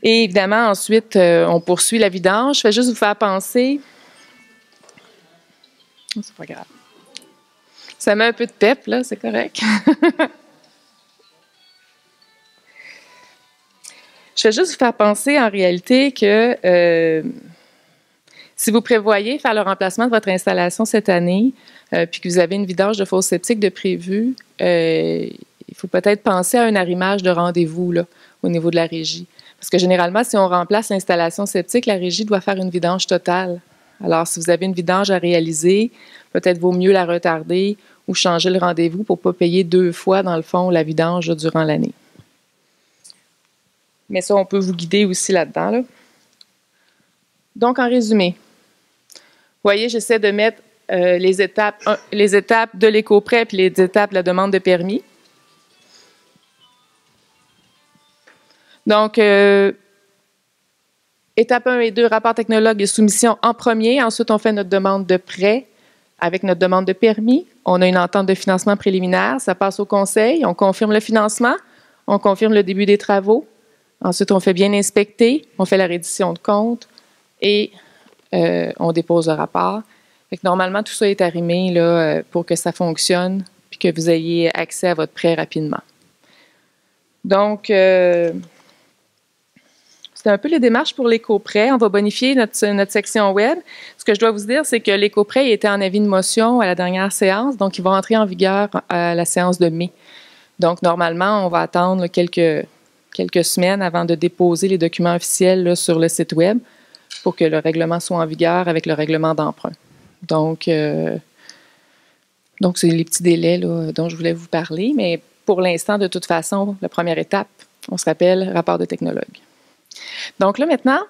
Et évidemment, ensuite, on poursuit la vidange. Je vais juste vous faire penser... C'est pas grave. Ça met un peu de pep, là, c'est correct. Je vais juste vous faire penser en réalité que si vous prévoyez faire le remplacement de votre installation cette année, puis que vous avez une vidange de fosse septique de prévu, il faut peut-être penser à un arrimage de rendez-vous là, au niveau de la régie. Parce que généralement, si on remplace l'installation septique, la régie doit faire une vidange totale. Alors, si vous avez une vidange à réaliser, peut-être vaut mieux la retarder ou changer le rendez-vous pour ne pas payer 2 fois, dans le fond, la vidange là, durant l'année. Mais ça, on peut vous guider aussi là-dedans. Là. Donc, en résumé, vous voyez, j'essaie de mettre les étapes de l'éco-prêt puis les étapes de la demande de permis. Donc, étape 1 et 2, rapport technologue et soumission en premier. Ensuite, on fait notre demande de prêt avec notre demande de permis. On a une entente de financement préliminaire. Ça passe au conseil. On confirme le financement. On confirme le début des travaux. Ensuite, on fait bien inspecter. On fait la reddition de compte et on dépose le rapport. Fait que normalement, tout ça est arrimé là, pour que ça fonctionne puis que vous ayez accès à votre prêt rapidement. Donc, c'est un peu les démarches pour l'éco-prêt. On va bonifier notre section web. Ce que je dois vous dire, c'est que l'éco-prêt était en avis de motion à la dernière séance, donc il va entrer en vigueur à la séance de mai. Donc, normalement, on va attendre quelques semaines avant de déposer les documents officiels là, sur le site web pour que le règlement soit en vigueur avec le règlement d'emprunt. Donc, c'est les petits délais là, dont je voulais vous parler, mais pour l'instant, de toute façon, la première étape, on se rappelle, rapport de technologue. Donc là, maintenant,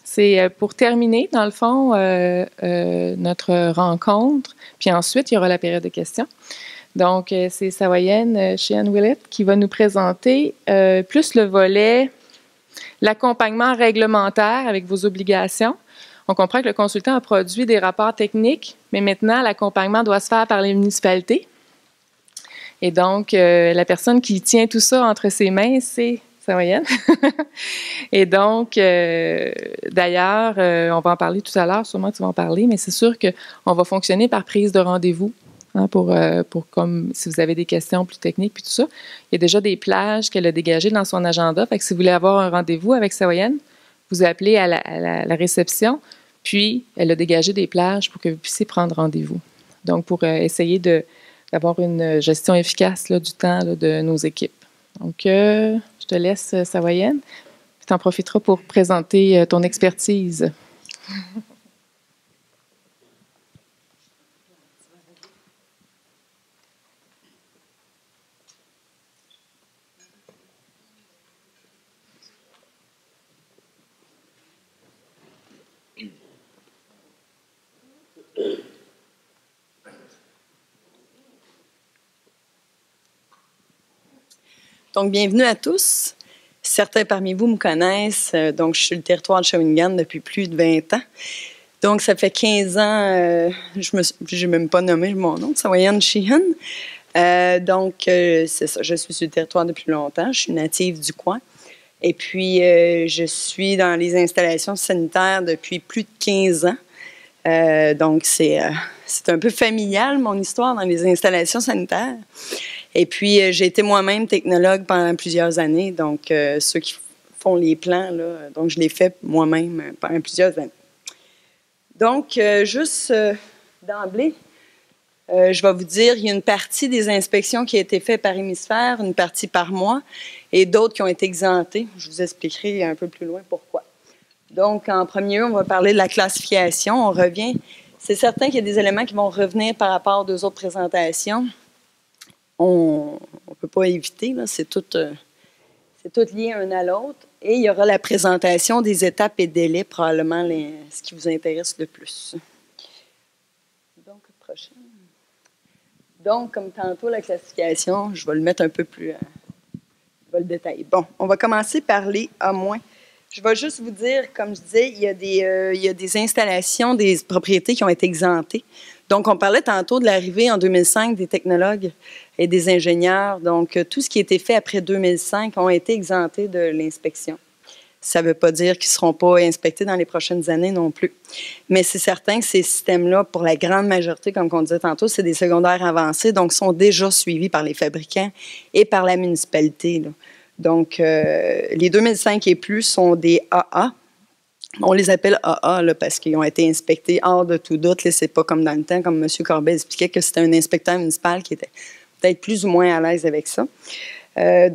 c'est pour terminer, dans le fond, notre rencontre. Puis ensuite, il y aura la période de questions. Donc, c'est Savoyenne Sheehan-Willett qui va nous présenter plus le volet, l'accompagnement réglementaire avec vos obligations. On comprend que le consultant a produit des rapports techniques, mais maintenant, l'accompagnement doit se faire par les municipalités. Et donc, la personne qui tient tout ça entre ses mains, c'est Savoyenne. Et donc, d'ailleurs, on va en parler tout à l'heure, sûrement que tu vas en parler, mais c'est sûr qu'on va fonctionner par prise de rendez-vous hein, pour comme si vous avez des questions plus techniques puis tout ça. Il y a déjà des plages qu'elle a dégagées dans son agenda. Fait que si vous voulez avoir un rendez-vous avec Savoyenne, vous appelez à la réception, puis elle a dégagé des plages pour que vous puissiez prendre rendez-vous. Donc, pour essayer d'avoir une gestion efficace là, du temps là, de nos équipes. Donc, je te laisse, Savoyenne. Tu en profiteras pour présenter ton expertise. Donc, bienvenue à tous. Certains parmi vous me connaissent. Donc, je suis sur le territoire de Shawinigan depuis plus de 20 ans. Donc, ça fait 15 ans, je n'ai même pas nommé mon nom, Savoyenne Sheehan. C'est ça, je suis sur le territoire depuis longtemps. Je suis native du coin. Et puis, je suis dans les installations sanitaires depuis plus de 15 ans. Donc, c'est un peu familial, mon histoire dans les installations sanitaires. Et puis, j'ai été moi-même technologue pendant plusieurs années. Donc, ceux qui font les plans, là, donc je l'ai fait moi-même pendant plusieurs années. Donc, d'emblée, je vais vous dire, il y a une partie des inspections qui a été faite par hémisphère, une partie par mois, et d'autres qui ont été exemptées. Je vous expliquerai un peu plus loin pourquoi. Donc, en premier lieu, on va parler de la classification. On revient. C'est certain qu'il y a des éléments qui vont revenir par rapport aux deux autres présentations. On ne peut pas éviter, c'est tout lié un à l'autre. Et il y aura la présentation des étapes et délais, probablement ce qui vous intéresse le plus. Donc, prochaine. Donc, comme tantôt, la classification, je vais le mettre un peu plus... je vais le détailler. Bon, on va commencer par les A-. Je vais juste vous dire, comme je disais, il y a des installations, des propriétés qui ont été exemptées. Donc, on parlait tantôt de l'arrivée en 2005 des technologues et des ingénieurs. Donc, tout ce qui a été fait après 2005 ont été exemptés de l'inspection. Ça ne veut pas dire qu'ils ne seront pas inspectés dans les prochaines années non plus. Mais c'est certain que ces systèmes-là, pour la grande majorité, comme on disait tantôt, c'est des secondaires avancés, donc sont déjà suivis par les fabricants et par la municipalité, là. Donc, les 2005 et plus sont des AA. On les appelle AA là, parce qu'ils ont été inspectés hors de tout doute. Ce n'est pas comme dans le temps, comme M. Corbet expliquait, que c'était un inspecteur municipal qui était peut-être plus ou moins à l'aise avec ça. Eux,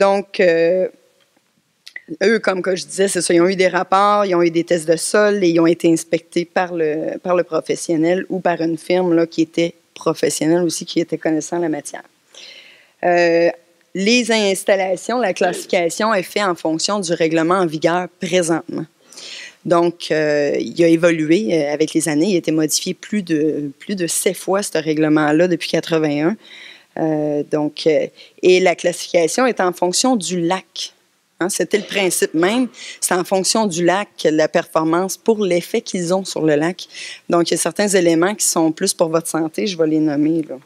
comme que je disais, c'est ça, ils ont eu des rapports, ils ont eu des tests de sol et ils ont été inspectés par le professionnel ou par une firme là, qui était professionnelle aussi, qui était connaissant de la matière. Les installations, la classification est faite en fonction du règlement en vigueur présentement. Donc, il a évolué avec les années. Il a été modifié plus de 7 fois, ce règlement-là, depuis 1981. Et la classification est en fonction du lac. Hein, c'était le principe même. C'est en fonction du lac, la performance pour l'effet qu'ils ont sur le lac. Donc, il y a certains éléments qui sont plus pour votre santé, je vais les nommer, là.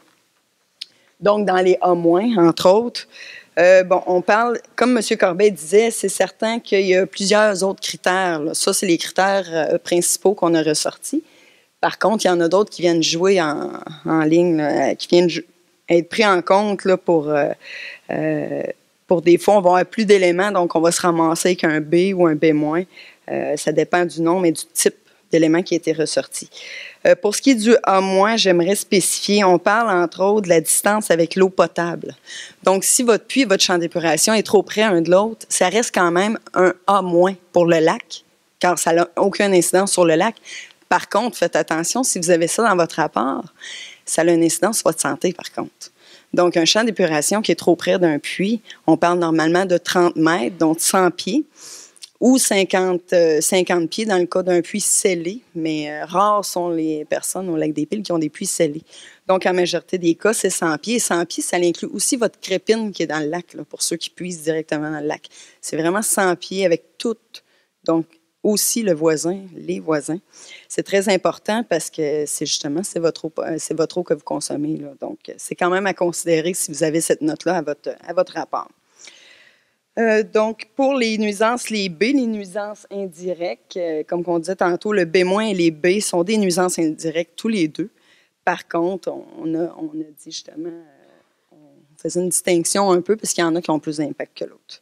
Donc, dans les A-, entre autres, on parle, comme M. Corbet disait, c'est certain qu'il y a plusieurs autres critères, là. Ça, c'est les critères principaux qu'on a ressortis. Par contre, il y en a d'autres qui viennent jouer en ligne, là, qui viennent être pris en compte là, pour des fois, on va avoir plus d'éléments, donc on va se ramasser avec un B ou un B-. Ça dépend du nombre et du type d'éléments qui a été ressorti. Pour ce qui est du A-, j'aimerais spécifier, on parle entre autres de la distance avec l'eau potable. Donc, si votre puits et votre champ d'épuration est trop près l'un de l'autre, ça reste quand même un A- pour le lac, car ça n'a aucune incidence sur le lac. Par contre, faites attention, si vous avez ça dans votre rapport, ça a une incidence sur votre santé, par contre. Donc, un champ d'épuration qui est trop près d'un puits, on parle normalement de 30 mètres, donc 100 pieds, ou 50 pieds dans le cas d'un puits scellé, mais rares sont les personnes au lac des Piles qui ont des puits scellés. Donc, en majorité des cas, c'est 100 pieds. Et 100 pieds, ça inclut aussi votre crépine qui est dans le lac, là, pour ceux qui puisent directement dans le lac. C'est vraiment 100 pieds avec tout, donc aussi le voisin, les voisins. C'est très important parce que c'est justement, c'est votre eau que vous consommez, là. Donc, c'est quand même à considérer si vous avez cette note-là à votre rapport. Donc, pour les nuisances, les B, les nuisances indirectes, comme on disait tantôt, le B- et les B sont des nuisances indirectes, tous les deux. Par contre, on a dit justement, on faisait une distinction un peu parce qu'il y en a qui ont plus d'impact que l'autre.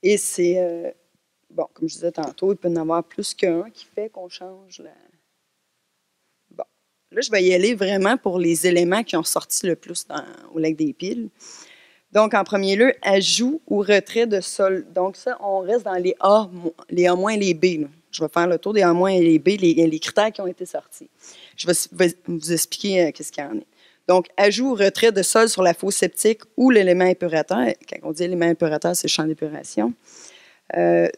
Et c'est, bon, comme je disais tantôt, il peut y en avoir plus qu'un qui fait qu'on change la... Bon, là, je vais y aller vraiment pour les éléments qui ont sorti le plus au lac des Piles. Donc, en premier lieu, ajout ou retrait de sol. Donc, ça, on reste dans les A- et les B, là. Je vais faire le tour des A- et les B, les critères qui ont été sortis. Je vais vous expliquer qu'est-ce qu'il y en a. Donc, ajout ou retrait de sol sur la fosse septique ou l'élément épurateur. Quand on dit élément épurateur, c'est le champ d'épuration.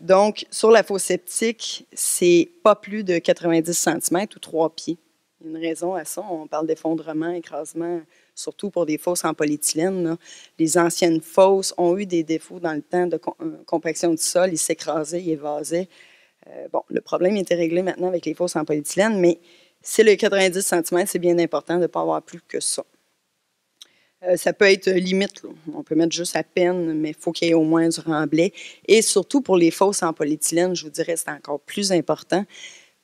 Donc, sur la fosse septique, c'est pas plus de 90 cm ou 3 pieds. Il y a une raison à ça. On parle d'effondrement, écrasement, surtout pour des fosses en polyéthylène, là. Les anciennes fosses ont eu des défauts dans le temps de compaction du sol. Ils s'écrasaient, ils évasaient. Bon, le problème était réglé maintenant avec les fosses en polyéthylène, mais c'est le 90 cm, c'est bien important de ne pas avoir plus que ça. Ça peut être limite, là. On peut mettre juste à peine, mais il faut qu'il y ait au moins du remblai. Et surtout pour les fosses en polyéthylène, je vous dirais, c'est encore plus important.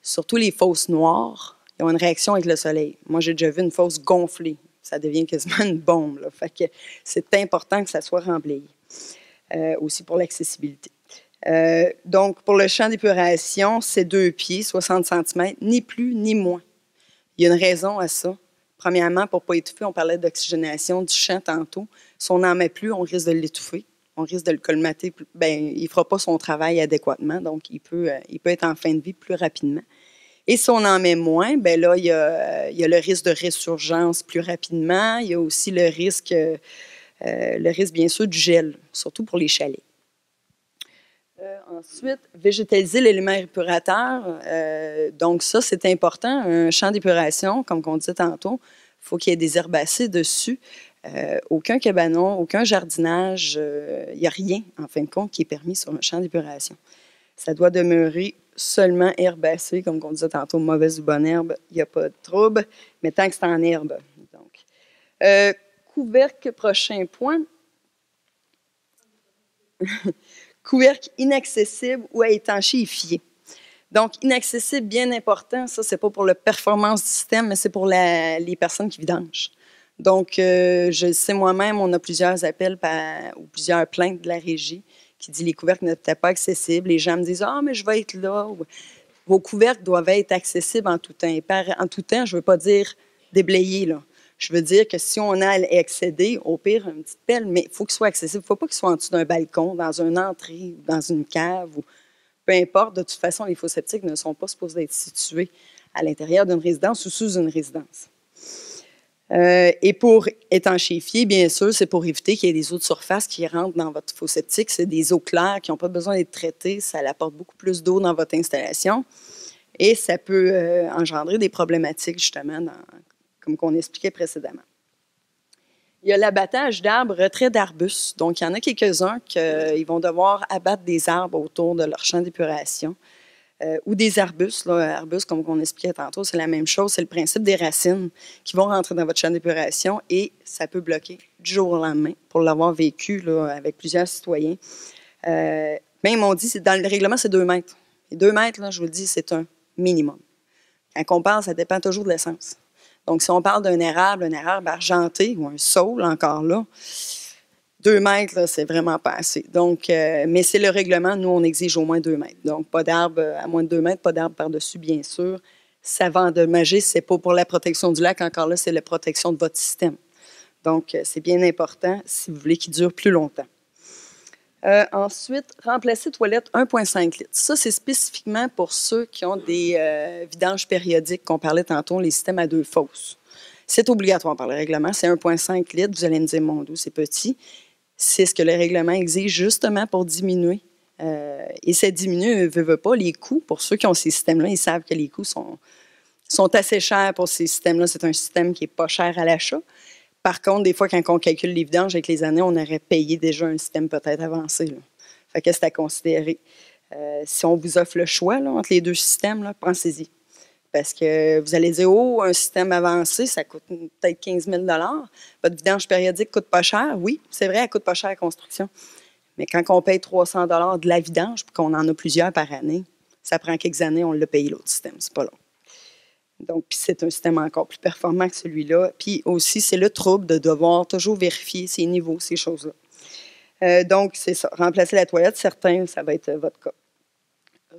Surtout les fosses noires, ils ont une réaction avec le soleil. Moi, j'ai déjà vu une fosse gonflée. Ça devient quasiment une bombe, là. Fait que c'est important que ça soit remblayé. Aussi pour l'accessibilité. Donc, pour le champ d'épuration, c'est 2 pieds, 60 cm, ni plus ni moins. Il y a une raison à ça. Premièrement, pour ne pas étouffer, on parlait d'oxygénation du champ tantôt. Si on n'en met plus, on risque de l'étouffer. On risque de le colmater. Bien, il ne fera pas son travail adéquatement, donc il peut être en fin de vie plus rapidement. Et si on en met moins, bien là, il y a le risque de résurgence plus rapidement. Il y a aussi le risque bien sûr, du gel, surtout pour les chalets. Ensuite, végétaliser l'élément épurateur. Donc ça, c'est important. Un champ d'épuration, comme on disait tantôt, il faut qu'il y ait des herbacées dessus. Aucun cabanon, aucun jardinage, il n'y a rien, en fin de compte, qui est permis sur un champ d'épuration. Ça doit demeurer seulement herbacé, comme on disait tantôt, mauvaise ou bonne herbe, il n'y a pas de trouble, mais tant que c'est en herbe. Donc, couvercle, prochain point. Couvercle inaccessible ou à étanchéifier. Donc, inaccessible, bien important, ça, c'est pas pour la performance du système, mais c'est pour les personnes qui vidangent. Donc, je sais moi-même, on a plusieurs appels ou plusieurs plaintes de la régie qui dit les couvercles n'étaient pas accessibles. Les gens me disent « Ah, mais je vais être là. » Vos couvercles doivent être accessibles en tout temps. Et en tout temps, je ne veux pas dire déblayés, là. Je veux dire que si on a à accéder, au pire, une petite pelle, mais il faut qu'il soit accessible. Il ne faut pas qu'il soit en dessous d'un balcon, dans une entrée, dans une cave, ou peu importe. De toute façon, les fosses septiques ne sont pas supposés être situés à l'intérieur d'une résidence ou sous une résidence. Et pour étanchéifier, bien sûr, c'est pour éviter qu'il y ait des eaux de surface qui rentrent dans votre fosse septique. C'est des eaux claires qui n'ont pas besoin d'être traitées. Ça apporte beaucoup plus d'eau dans votre installation. Et ça peut engendrer des problématiques, justement, comme on expliquait précédemment. Il y a l'abattage d'arbres, retrait d'arbustes. Donc, il y en a quelques-uns qui vont devoir abattre des arbres autour de leur champ d'épuration. Ou des arbustes. Là. Arbustes, comme on expliquait tantôt, c'est la même chose. C'est le principe des racines qui vont rentrer dans votre champ d'épuration et ça peut bloquer du jour au lendemain. Pour l'avoir vécu là, avec plusieurs citoyens. Même on dit, dans le règlement, c'est 2 mètres. Et 2 mètres, là, je vous le dis, c'est un minimum. Quand on parle, ça dépend toujours de l'essence. Donc, si on parle d'un érable argenté ou un saule, encore là, 2 mètres, là, c'est vraiment pas assez. Donc, mais c'est le règlement. Nous, on exige au moins 2 mètres. Donc, pas d'arbre à moins de 2 mètres, pas d'arbre par-dessus, bien sûr. Ça va endommager. C'est pas pour la protection du lac. Encore là, c'est la protection de votre système. Donc, c'est bien important si vous voulez qu'il dure plus longtemps. Ensuite, remplacer toilette 1,5 litres. Ça, c'est spécifiquement pour ceux qui ont des vidanges périodiques qu'on parlait tantôt, les systèmes à 2 fosses. C'est obligatoire par le règlement. C'est 1,5 litres. Vous allez me dire, mon Dieu, c'est petit. C'est ce que le règlement exige justement pour diminuer. Et ça diminue, veut pas, les coûts. Pour ceux qui ont ces systèmes-là, ils savent que les coûts sont assez chers pour ces systèmes-là. C'est un système qui n'est pas cher à l'achat. Par contre, des fois, quand on calcule les vidanges avec les années, on aurait payé déjà un système peut-être avancé. Là. Fait que c'est à considérer. Si on vous offre le choix là, entre les 2 systèmes, là, pensez-y. Parce que vous allez dire, oh, un système avancé, ça coûte peut-être 15 000 Votre vidange périodique ne coûte pas cher. Oui, c'est vrai, elle ne coûte pas cher à construction. Mais quand on paye 300 de la vidange, puis qu'on en a plusieurs par année, ça prend quelques années, on l'a payé l'autre système. C'est pas long. Donc, puis c'est un système encore plus performant que celui-là. Puis aussi, c'est le trouble de devoir toujours vérifier ces niveaux, ces choses-là. Donc, c'est ça. Remplacer la toilette, certains, ça va être votre cas.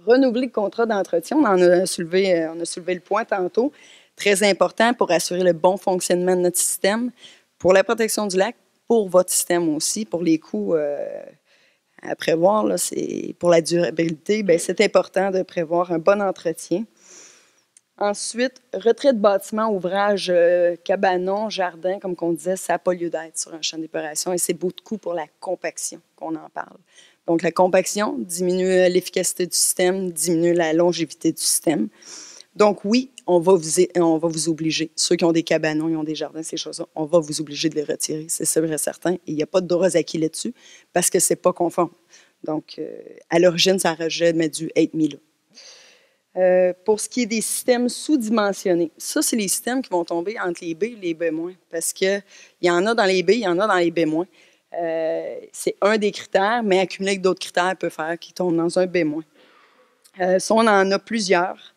Renouveler le contrat d'entretien, on a soulevé le point tantôt. Très important pour assurer le bon fonctionnement de notre système, pour la protection du lac, pour votre système aussi, pour les coûts à prévoir. Là, pour la durabilité, bien, c'est important de prévoir un bon entretien. Ensuite, retrait de bâtiments, ouvrages, cabanons, jardins, comme on disait, ça n'a pas lieu d'être sur un champ d'épuration et c'est beaucoup pour la compaction qu'on en parle. Donc, la compaction diminue l'efficacité du système, diminue la longévité du système. Donc, oui, on va vous obliger. Ceux qui ont des cabanons, ils ont des jardins, ces choses-là, on va vous obliger de les retirer, c'est sûr et certain. Et il n'y a pas de droits acquis là-dessus parce que ce n'est pas conforme. Donc, à l'origine, ça aurait jamais dû être mis là. Pour ce qui est des systèmes sous-dimensionnés, ça, c'est les systèmes qui vont tomber entre les B et les B-, parce qu'il y en a dans les B, il y en a dans les B-. C'est un des critères, mais accumulé avec d'autres critères peut faire qu'ils tombent dans un B-. Ça, on en a plusieurs.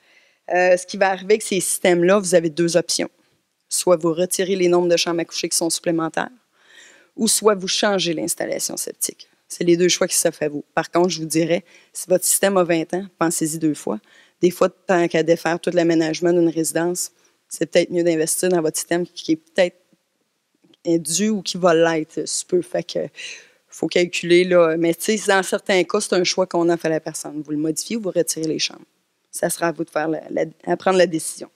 Ce qui va arriver avec ces systèmes-là, vous avez 2 options. Soit vous retirez les nombres de chambres à coucher qui sont supplémentaires, ou soit vous changez l'installation septique. C'est les 2 choix qui s'offrent à vous. Par contre, je vous dirais, si votre système a 20 ans, pensez-y 2 fois. Des fois, tant qu'à défaire tout l'aménagement d'une résidence, c'est peut-être mieux d'investir dans votre système qui est peut-être dû ou qui va l'être, si peu. Fait que faut calculer, là. Mais tu sais, dans certains cas, c'est un choix qu'on a fait à la personne. Vous le modifiez ou vous retirez les chambres. Ça sera à vous de prendre la décision.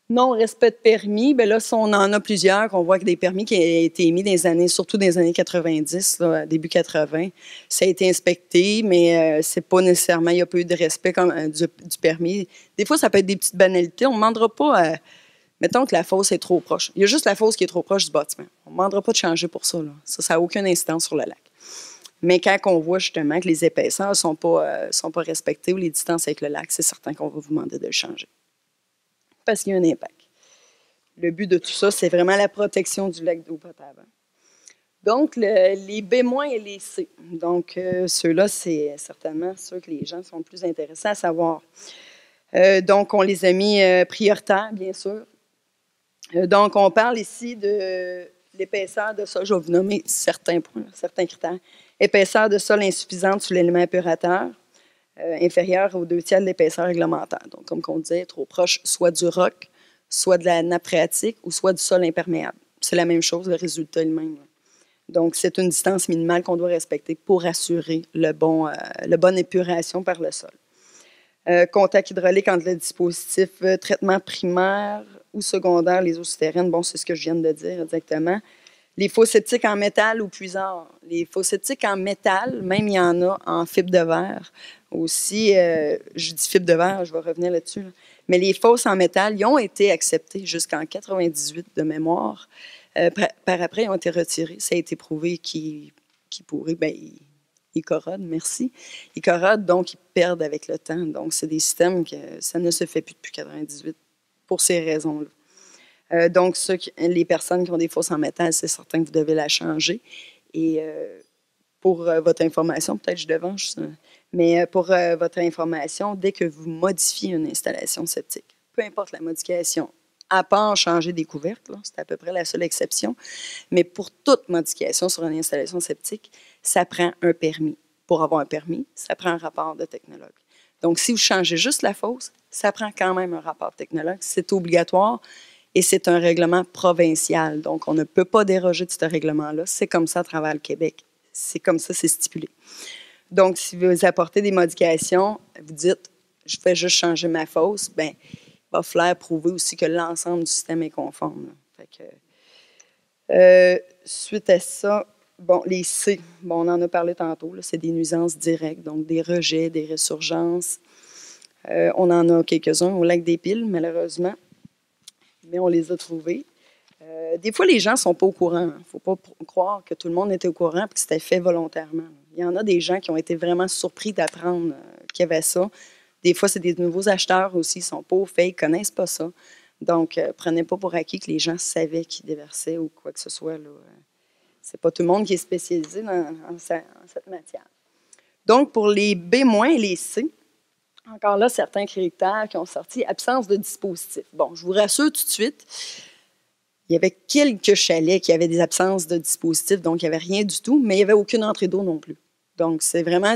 Non-respect de permis, bien là, si on en a plusieurs, on voit que des permis qui ont été émis surtout dans les années 90, là, début 80, ça a été inspecté, mais c'est pas nécessairement, il n'y a pas eu de respect du permis. Des fois, ça peut être des petites banalités. On ne demandera pas, mettons que la fosse est trop proche. Il y a juste la fosse qui est trop proche du bâtiment. On ne demandera pas de changer pour ça. Là. Ça n'a aucune incidence sur le lac. Mais quand on voit justement que les épaisseurs ne sont pas respectées ou les distances avec le lac, c'est certain qu'on va vous demander de le changer. Parce qu'il y a un impact. Le but de tout ça, c'est vraiment la protection du lac d'eau potable. Donc, les B- et les C. Donc, ceux-là, c'est certainement ceux que les gens sont plus intéressés à savoir. Donc, on les a mis prioritaires, bien sûr. Donc, on parle ici de l'épaisseur de sol. Je vais vous nommer certains points, certains critères. Épaisseur de sol insuffisante sur l'élément épurateur. Inférieure aux 2/3 de l'épaisseur réglementaire. Donc, comme on disait, trop proche soit du roc, soit de la nappe phréatique ou soit du sol imperméable. C'est la même chose, le résultat est le même. Donc, c'est une distance minimale qu'on doit respecter pour assurer la bonne épuration par le sol. Contact hydraulique entre le dispositif traitement primaire ou secondaire, les eaux souterraines, bon, c'est ce que je viens de dire exactement. Les fosses septiques en métal ou puisard. Les fosses septiques en métal, même il y en a en fibre de verre aussi. Je dis fibre de verre, je vais revenir là-dessus. Là. Mais les fosses en métal, ils ont été acceptées jusqu'en 98 de mémoire. Par après, ils ont été retirés. Ça a été prouvé qu'ils pourraient, ils corrodent, merci. Ils corrodent, donc ils perdent avec le temps. Donc, c'est des systèmes que ça ne se fait plus depuis 1998 pour ces raisons-là. Donc, les personnes qui ont des fosses en métal, c'est certain que vous devez la changer. Et pour votre information, peut-être je devance, mais pour votre information, dès que vous modifiez une installation septique, peu importe la modification, à part changer des couvercles, c'est à peu près la seule exception, mais pour toute modification sur une installation septique, ça prend un permis. Pour avoir un permis, ça prend un rapport de technologue. Donc, si vous changez juste la fosse, ça prend quand même un rapport de technologue. C'est obligatoire et c'est un règlement provincial. Donc, on ne peut pas déroger de ce règlement-là. C'est comme ça à travers le Québec. C'est comme ça, c'est stipulé. Donc, si vous apportez des modifications, vous dites, je fais juste changer ma fosse, bien, il va falloir prouver aussi que l'ensemble du système est conforme. Fait que, suite à ça, bon, les C, bon, on en a parlé tantôt, c'est des nuisances directes, donc des rejets, des résurgences. On en a quelques-uns au lac des Piles, malheureusement, mais on les a trouvés. Des fois, les gens ne sont pas au courant. Il ne faut pas croire que tout le monde était au courant et que c'était fait volontairement. Il y en a des gens qui ont été vraiment surpris d'apprendre qu'il y avait ça. Des fois, c'est des nouveaux acheteurs aussi, ils ne sont pas au fait, ils ne connaissent pas ça. Donc, prenez pas pour acquis que les gens savaient qu'ils déversaient ou quoi que ce soit. Ce n'est pas tout le monde qui est spécialisé en cette matière. Donc, pour les B- et les C, encore là, certains critères qui ont sorti, absence de dispositif. Bon, je vous rassure tout de suite, il y avait quelques chalets qui avaient des absences de dispositifs, donc il n'y avait rien du tout, mais il n'y avait aucune entrée d'eau non plus. Donc, c'est vraiment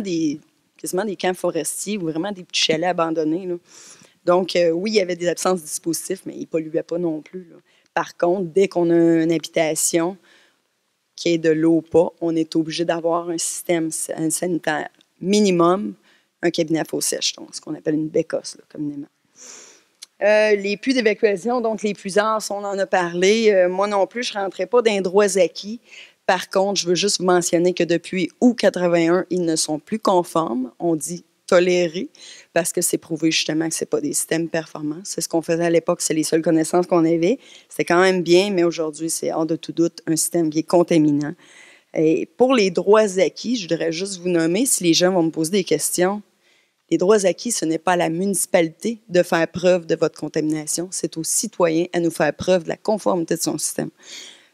quasiment des camps forestiers ou vraiment des petits chalets abandonnés, là. Donc, oui, il y avait des absences de dispositifs, mais ils ne polluaient pas non plus, là. Par contre, dès qu'on a une habitation qui est de l'eau pas, on est obligé d'avoir un système sanitaire minimum, un cabinet à fosse sèche, donc ce qu'on appelle une bécosse, là, communément. Les puits d'évacuation, donc les puisards, on en a parlé. Moi non plus, je ne rentrais pas dans les droits acquis. Par contre, je veux juste vous mentionner que depuis août 81, ils ne sont plus conformes. On dit tolérés parce que c'est prouvé justement que ce n'est pas des systèmes performants. C'est ce qu'on faisait à l'époque, c'est les seules connaissances qu'on avait. C'était quand même bien, mais aujourd'hui, c'est hors de tout doute un système qui est contaminant. Et pour les droits acquis, je voudrais juste vous nommer, si les gens vont me poser des questions, les droits acquis, ce n'est pas à la municipalité de faire preuve de votre contamination, c'est aux citoyens à nous faire preuve de la conformité de son système.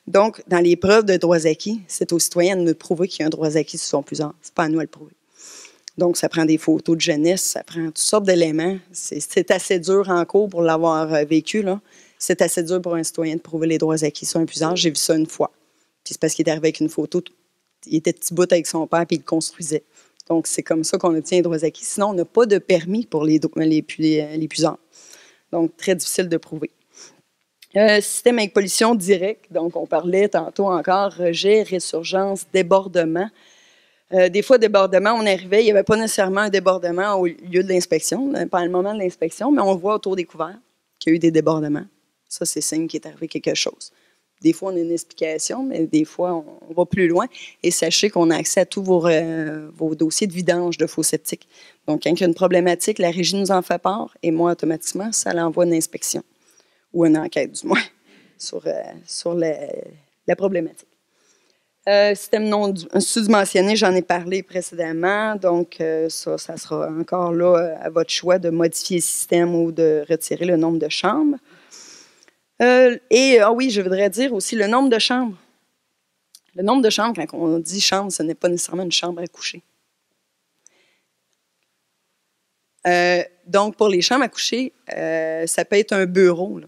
Donc, dans les preuves de droits acquis, c'est aux citoyens de nous prouver qu'il y a un droit acquis sur son puisard. Ce n'est pas à nous à le prouver. Donc, ça prend des photos de jeunesse, ça prend toutes sortes d'éléments. C'est assez dur en cours pour l'avoir vécu, là. C'est assez dur pour un citoyen de prouver les droits acquis sur un puisard. J'ai vu ça une fois. Puis c'est parce qu'il est arrivé avec une photo. Il était petit bout avec son père, puis il le construisait. Donc, c'est comme ça qu'on obtient les droits acquis. Sinon, on n'a pas de permis pour les puisards. Donc, très difficile de prouver. Système avec pollution directe. Donc, on parlait tantôt encore rejet, résurgence, débordement. Des fois, débordement, on arrivait, il n'y avait pas nécessairement un débordement au lieu de l'inspection, pas le moment de l'inspection, mais on voit autour des couverts qu'il y a eu des débordements. Ça, c'est signe qu'il est arrivé quelque chose. Des fois, on a une explication, mais des fois, on va plus loin. Et sachez qu'on a accès à tous vos dossiers de vidange de fosses septiques. Donc, quand il y a une problématique, la régie nous en fait part et moi, automatiquement, ça l'envoie une inspection ou une enquête, du moins, sur la problématique. Système non sous-mentionné, j'en ai parlé précédemment. Donc, ça sera encore là à votre choix de modifier le système ou de retirer le nombre de chambres. Oui, je voudrais dire aussi le nombre de chambres. Le nombre de chambres, quand on dit chambre, ce n'est pas nécessairement une chambre à coucher. Donc, pour les chambres à coucher, ça peut être un bureau, là.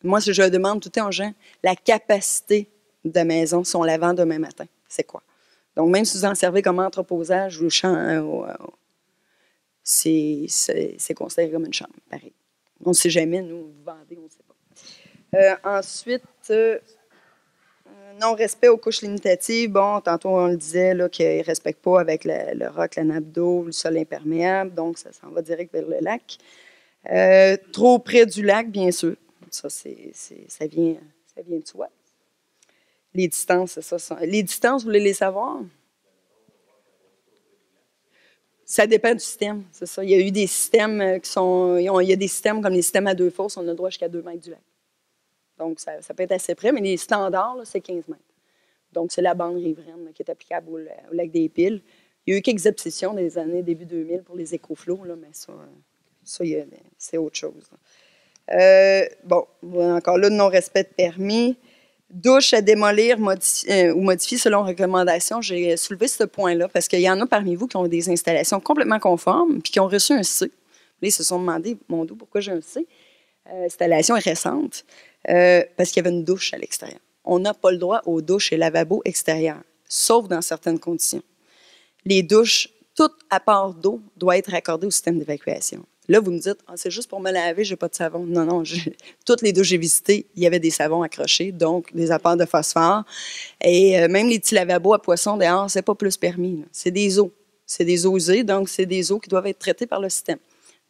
Moi, si je demande tout le temps aux gens, la capacité de maison, si on la vend demain matin, c'est quoi? Donc, même si vous en servez comme entreposage ou c'est considéré comme une chambre, pareil. On ne sait jamais, nous, vous vendez, on ne sait pas. Ensuite, non-respect aux couches limitatives. Bon, tantôt, on le disait qu'ils ne respectent pas avec le roc, la nappe d'eau, le sol imperméable. Donc, ça s'en va direct vers le lac. Trop près du lac, bien sûr. Ça, ça vient de soi. Les distances, c'est ça. Les distances, vous voulez les savoir? Ça dépend du système, c'est ça. Il y a eu des systèmes il y a des systèmes comme les systèmes à deux fosses, on a le droit jusqu'à 2 mètres du lac. Donc, ça peut être assez près, mais les standards, c'est 15 mètres. Donc, c'est la bande riveraine là, qui est applicable au lac des Piles. Il y a eu quelques exceptions dans les années début 2000 pour les écoflots, là, mais ça c'est autre chose. Bon, encore là, non-respect de permis. Douche à démolir ou modifier selon recommandation. J'ai soulevé ce point-là parce qu'il y en a parmi vous qui ont des installations complètement conformes puis qui ont reçu un C. Là, ils se sont demandé, mon Dieu, pourquoi j'ai un C? L'installation est récente parce qu'il y avait une douche à l'extérieur. On n'a pas le droit aux douches et lavabos extérieurs, sauf dans certaines conditions. Les douches, tout apport d'eau doit être raccordé au système d'évacuation. Là, vous me dites, c'est juste pour me laver, je n'ai pas de savon. Non, toutes les douches que j'ai visitées, il y avait des savons accrochés, donc des apports de phosphore. Et même les petits lavabos à poissons dehors, ce n'est pas plus permis. C'est des eaux. C'est des eaux usées, donc c'est des eaux qui doivent être traitées par le système.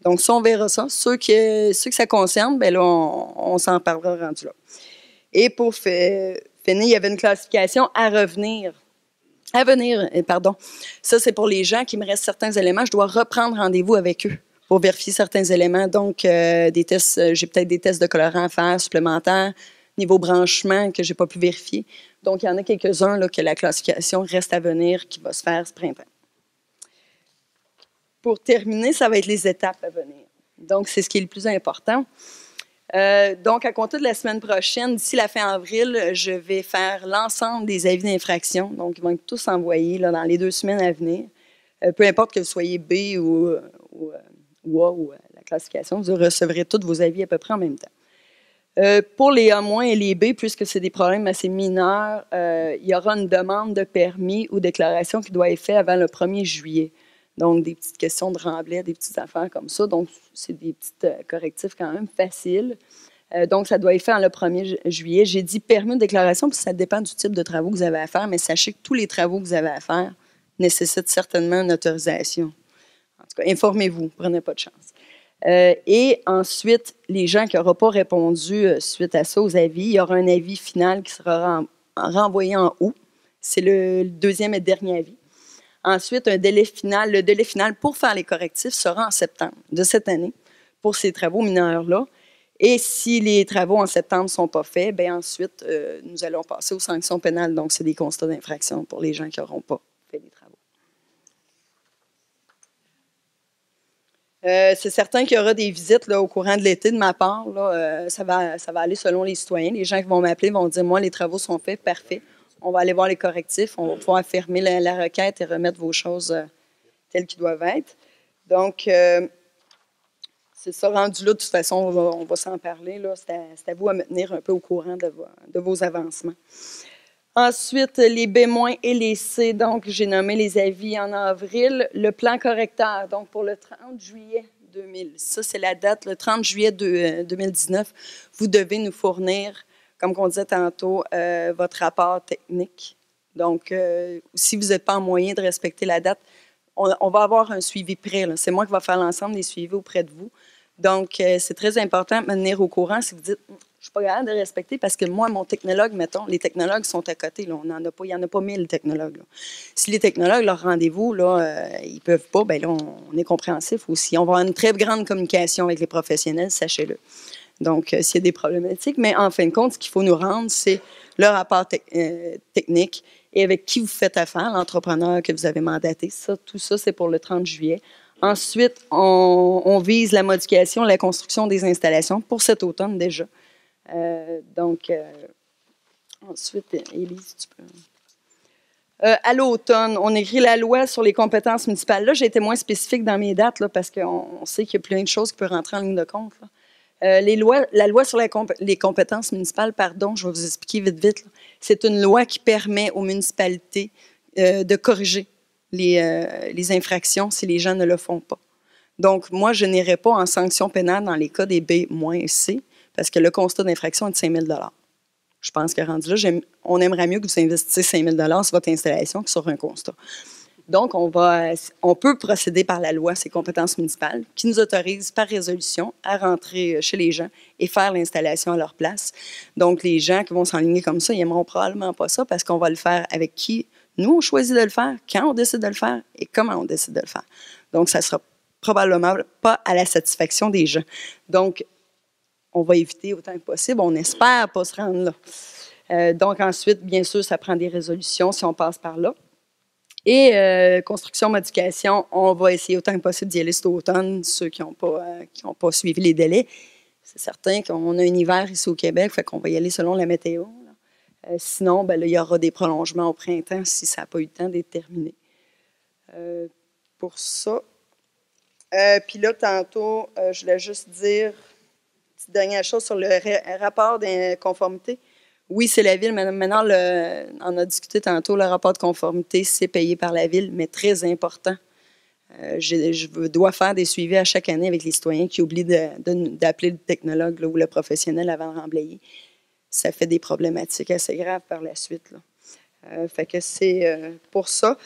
Donc, si on verra ça, ceux que ça concerne, bien là, on s'en parlera rendu là. Et pour finir, il y avait une classification à venir. Ça, c'est pour les gens qui me restent certains éléments. Je dois reprendre rendez-vous avec eux pour vérifier certains éléments. Donc, des tests, j'ai peut-être des tests de colorant à faire supplémentaires, niveau branchement que je n'ai pas pu vérifier. Donc, il y en a quelques-uns là, que la classification reste à venir, qui va se faire ce printemps. Pour terminer, ça va être les étapes à venir. Donc, c'est ce qui est le plus important. Donc, à compter de la semaine prochaine, d'ici la fin avril, je vais faire l'ensemble des avis d'infraction. Donc, ils vont être tous envoyés là, dans les 2 semaines à venir. Peu importe que vous soyez B ou A ou la classification, vous recevrez tous vos avis à peu près en même temps. Pour les A- et les B, puisque c'est des problèmes assez mineurs, il y aura une demande de permis ou déclaration qui doit être faite avant le 1er juillet. Donc, des petites questions de remblai, des petites affaires comme ça. Donc, c'est des petits correctifs quand même faciles. Donc, ça doit être fait en le 1er juillet. J'ai dit permis de déclaration, puis ça dépend du type de travaux que vous avez à faire, mais sachez que tous les travaux que vous avez à faire nécessitent certainement une autorisation. En tout cas, informez-vous, prenez pas de chance. Et ensuite, les gens qui n'auront pas répondu suite à ça aux avis, il y aura un avis final qui sera renvoyé en août. C'est le 2e et dernier avis. Ensuite, le délai final pour faire les correctifs sera en septembre de cette année pour ces travaux mineurs-là. Et si les travaux en septembre ne sont pas faits, bien ensuite, nous allons passer aux sanctions pénales. Donc, c'est des constats d'infraction pour les gens qui n'auront pas fait les travaux. C'est certain qu'il y aura des visites là, au courant de l'été de ma part. Là, ça va aller selon les citoyens. Les gens qui vont m'appeler vont dire, moi, les travaux sont faits, parfait. On va aller voir les correctifs, on va pouvoir fermer la requête et remettre vos choses telles qu'elles doivent être. Donc, c'est ça, rendu là, de toute façon, on va s'en parler. Là. C'est à vous à me tenir un peu au courant de vos avancements. Ensuite, les B- et les C, donc j'ai nommé les avis en avril. Le plan correcteur, donc pour le 30 juillet 2000, ça c'est la date, le 30 juillet 2019, vous devez nous fournir, comme on disait tantôt, votre rapport technique. Donc, si vous n'êtes pas en moyen de respecter la date, on va avoir un suivi prêt. C'est moi qui vais faire l'ensemble des suivis auprès de vous. Donc, c'est très important de me tenir au courant si vous dites, je ne suis pas capable de respecter parce que moi, mon technologue, mettons, les technologues sont à côté. Là, il n'y en a pas 1000 technologues. Là. Si les technologues, leur rendez-vous, là, ils ne peuvent pas, bien là, on est compréhensif aussi. On va avoir une très grande communication avec les professionnels, sachez-le. Donc, s'il y a des problématiques, mais en fin de compte, ce qu'il faut nous rendre, c'est le rapport technique et avec qui vous faites affaire, l'entrepreneur que vous avez mandaté. Ça, tout ça, c'est pour le 30 juillet. Ensuite, on vise la modification, la construction des installations pour cet automne déjà. Ensuite, Élise, tu peux... à l'automne, on écrit la loi sur les compétences municipales. Là, j'ai été moins spécifique dans mes dates là, parce qu'on sait qu'il y a plein de choses qui peuvent rentrer en ligne de compte. Là. La loi sur les compétences municipales, je vais vous expliquer vite. C'est une loi qui permet aux municipalités de corriger les infractions si les gens ne le font pas. Donc, moi, je n'irai pas en sanction pénale dans les cas des B- et C parce que le constat d'infraction est de 5 000 $. Je pense que rendu là, on aimerait mieux que vous investissiez 5 000 $ sur votre installation que sur un constat. Donc, on peut procéder par la loi, ces compétences municipales, qui nous autorisent par résolution à rentrer chez les gens et faire l'installation à leur place. Donc, les gens qui vont s'enligner comme ça, ils n'aimeront probablement pas ça parce qu'on va le faire avec qui nous, on choisit de le faire, quand on décide de le faire et comment on décide de le faire. Donc, ça ne sera probablement pas à la satisfaction des gens. Donc, on va éviter autant que possible. On espère pas se rendre là. Donc ensuite, bien sûr, ça prend des résolutions si on passe par là. Et construction, modification, on va essayer autant que possible d'y aller cet automne, ceux qui n'ont pas suivi les délais. C'est certain qu'on a un hiver ici au Québec, fait qu'on va y aller selon la météo. Sinon, ben, là, il y aura des prolongements au printemps si ça n'a pas eu le temps d'être terminé. Pour ça. Puis là, tantôt, je voulais juste dire une petite dernière chose sur le rapport d'inconformité. Oui, c'est la Ville. Maintenant, on a discuté tantôt, le rapport de conformité, c'est payé par la Ville, mais très important. Je dois faire des suivis à chaque année avec les citoyens qui oublient d'appeler le technologue là, ou le professionnel avant de remblayer. Ça fait des problématiques assez graves par la suite. Là. Fait que c'est pour ça.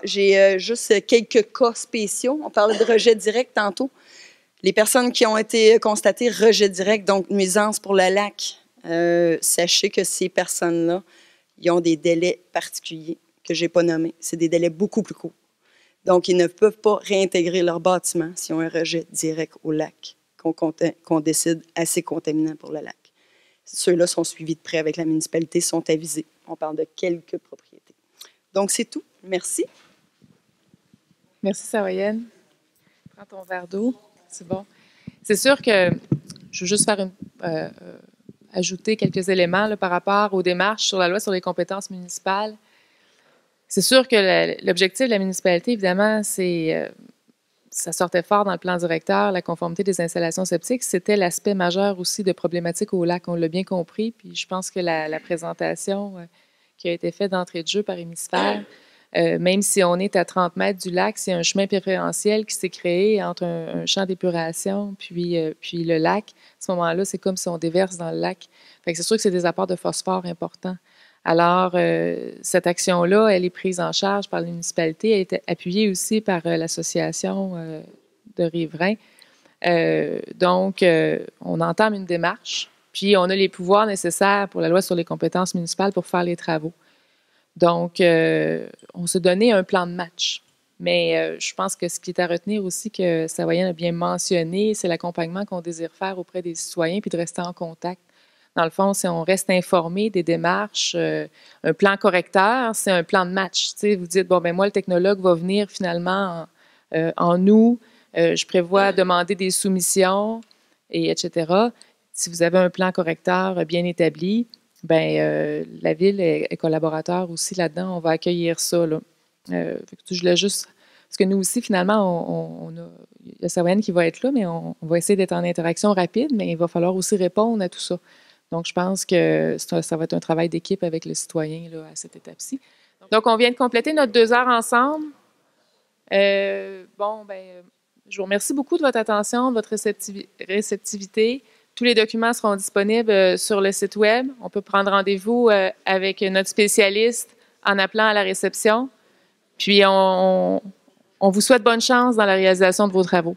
J'ai juste quelques cas spéciaux. On parlait de rejet direct tantôt. Les personnes qui ont été constatées rejet direct, donc nuisance pour le lac, sachez que ces personnes-là, ils ont des délais particuliers que je n'ai pas nommés. C'est des délais beaucoup plus courts. Donc, ils ne peuvent pas réintégrer leur bâtiment s'ils ont un rejet direct au lac qu'on décide assez contaminant pour le lac. Ceux-là sont suivis de près avec la municipalité, sont avisés. On parle de quelques propriétés. Donc, c'est tout. Merci. Merci, Savoyenne. Prends ton verre d'eau. C'est bon. C'est sûr que je veux juste faire ajouter quelques éléments là, par rapport aux démarches sur la loi sur les compétences municipales. C'est sûr que l'objectif de la municipalité, évidemment, c'est ça sortait fort dans le plan directeur, la conformité des installations septiques. C'était l'aspect majeur aussi de problématiques au lac. On l'a bien compris. Puis je pense que la présentation qui a été faite d'entrée de jeu par Hémisphère, même si on est à 30 mètres du lac, c'est un chemin préférentiel qui s'est créé entre un champ d'épuration puis le lac. À ce moment-là, c'est comme si on déverse dans le lac. Fait que c'est sûr que c'est des apports de phosphore importants. Alors, cette action-là, elle est prise en charge par la municipalité. Elle est appuyée aussi par l'association de riverains. Donc, on entame une démarche, puis on a les pouvoirs nécessaires pour la loi sur les compétences municipales pour faire les travaux. Donc, on s'est donné un plan de match. Mais je pense que ce qui est à retenir aussi, que Savoyenne a bien mentionné, c'est l'accompagnement qu'on désire faire auprès des citoyens, puis de rester en contact. Dans le fond, si on reste informé des démarches, un plan correcteur, c'est un plan de match. Tu sais, vous dites, bon, ben moi, le technologue va venir finalement en août. Je prévois demander des soumissions, et etc. Si vous avez un plan correcteur bien établi, ben la Ville est collaborateur aussi là-dedans. On va accueillir ça. Là. Je voulais juste... Parce que nous aussi, finalement, il y a Savoyenne qui va être là, mais on va essayer d'être en interaction rapide, mais il va falloir aussi répondre à tout ça. Donc, je pense que ça va être un travail d'équipe avec le citoyen là, à cette étape-ci. Donc, on vient de compléter notre 2 heures ensemble. Je vous remercie beaucoup de votre attention, de votre réceptivité. Tous les documents seront disponibles sur le site Web. On peut prendre rendez-vous avec notre spécialiste en appelant à la réception. Puis, on vous souhaite bonne chance dans la réalisation de vos travaux.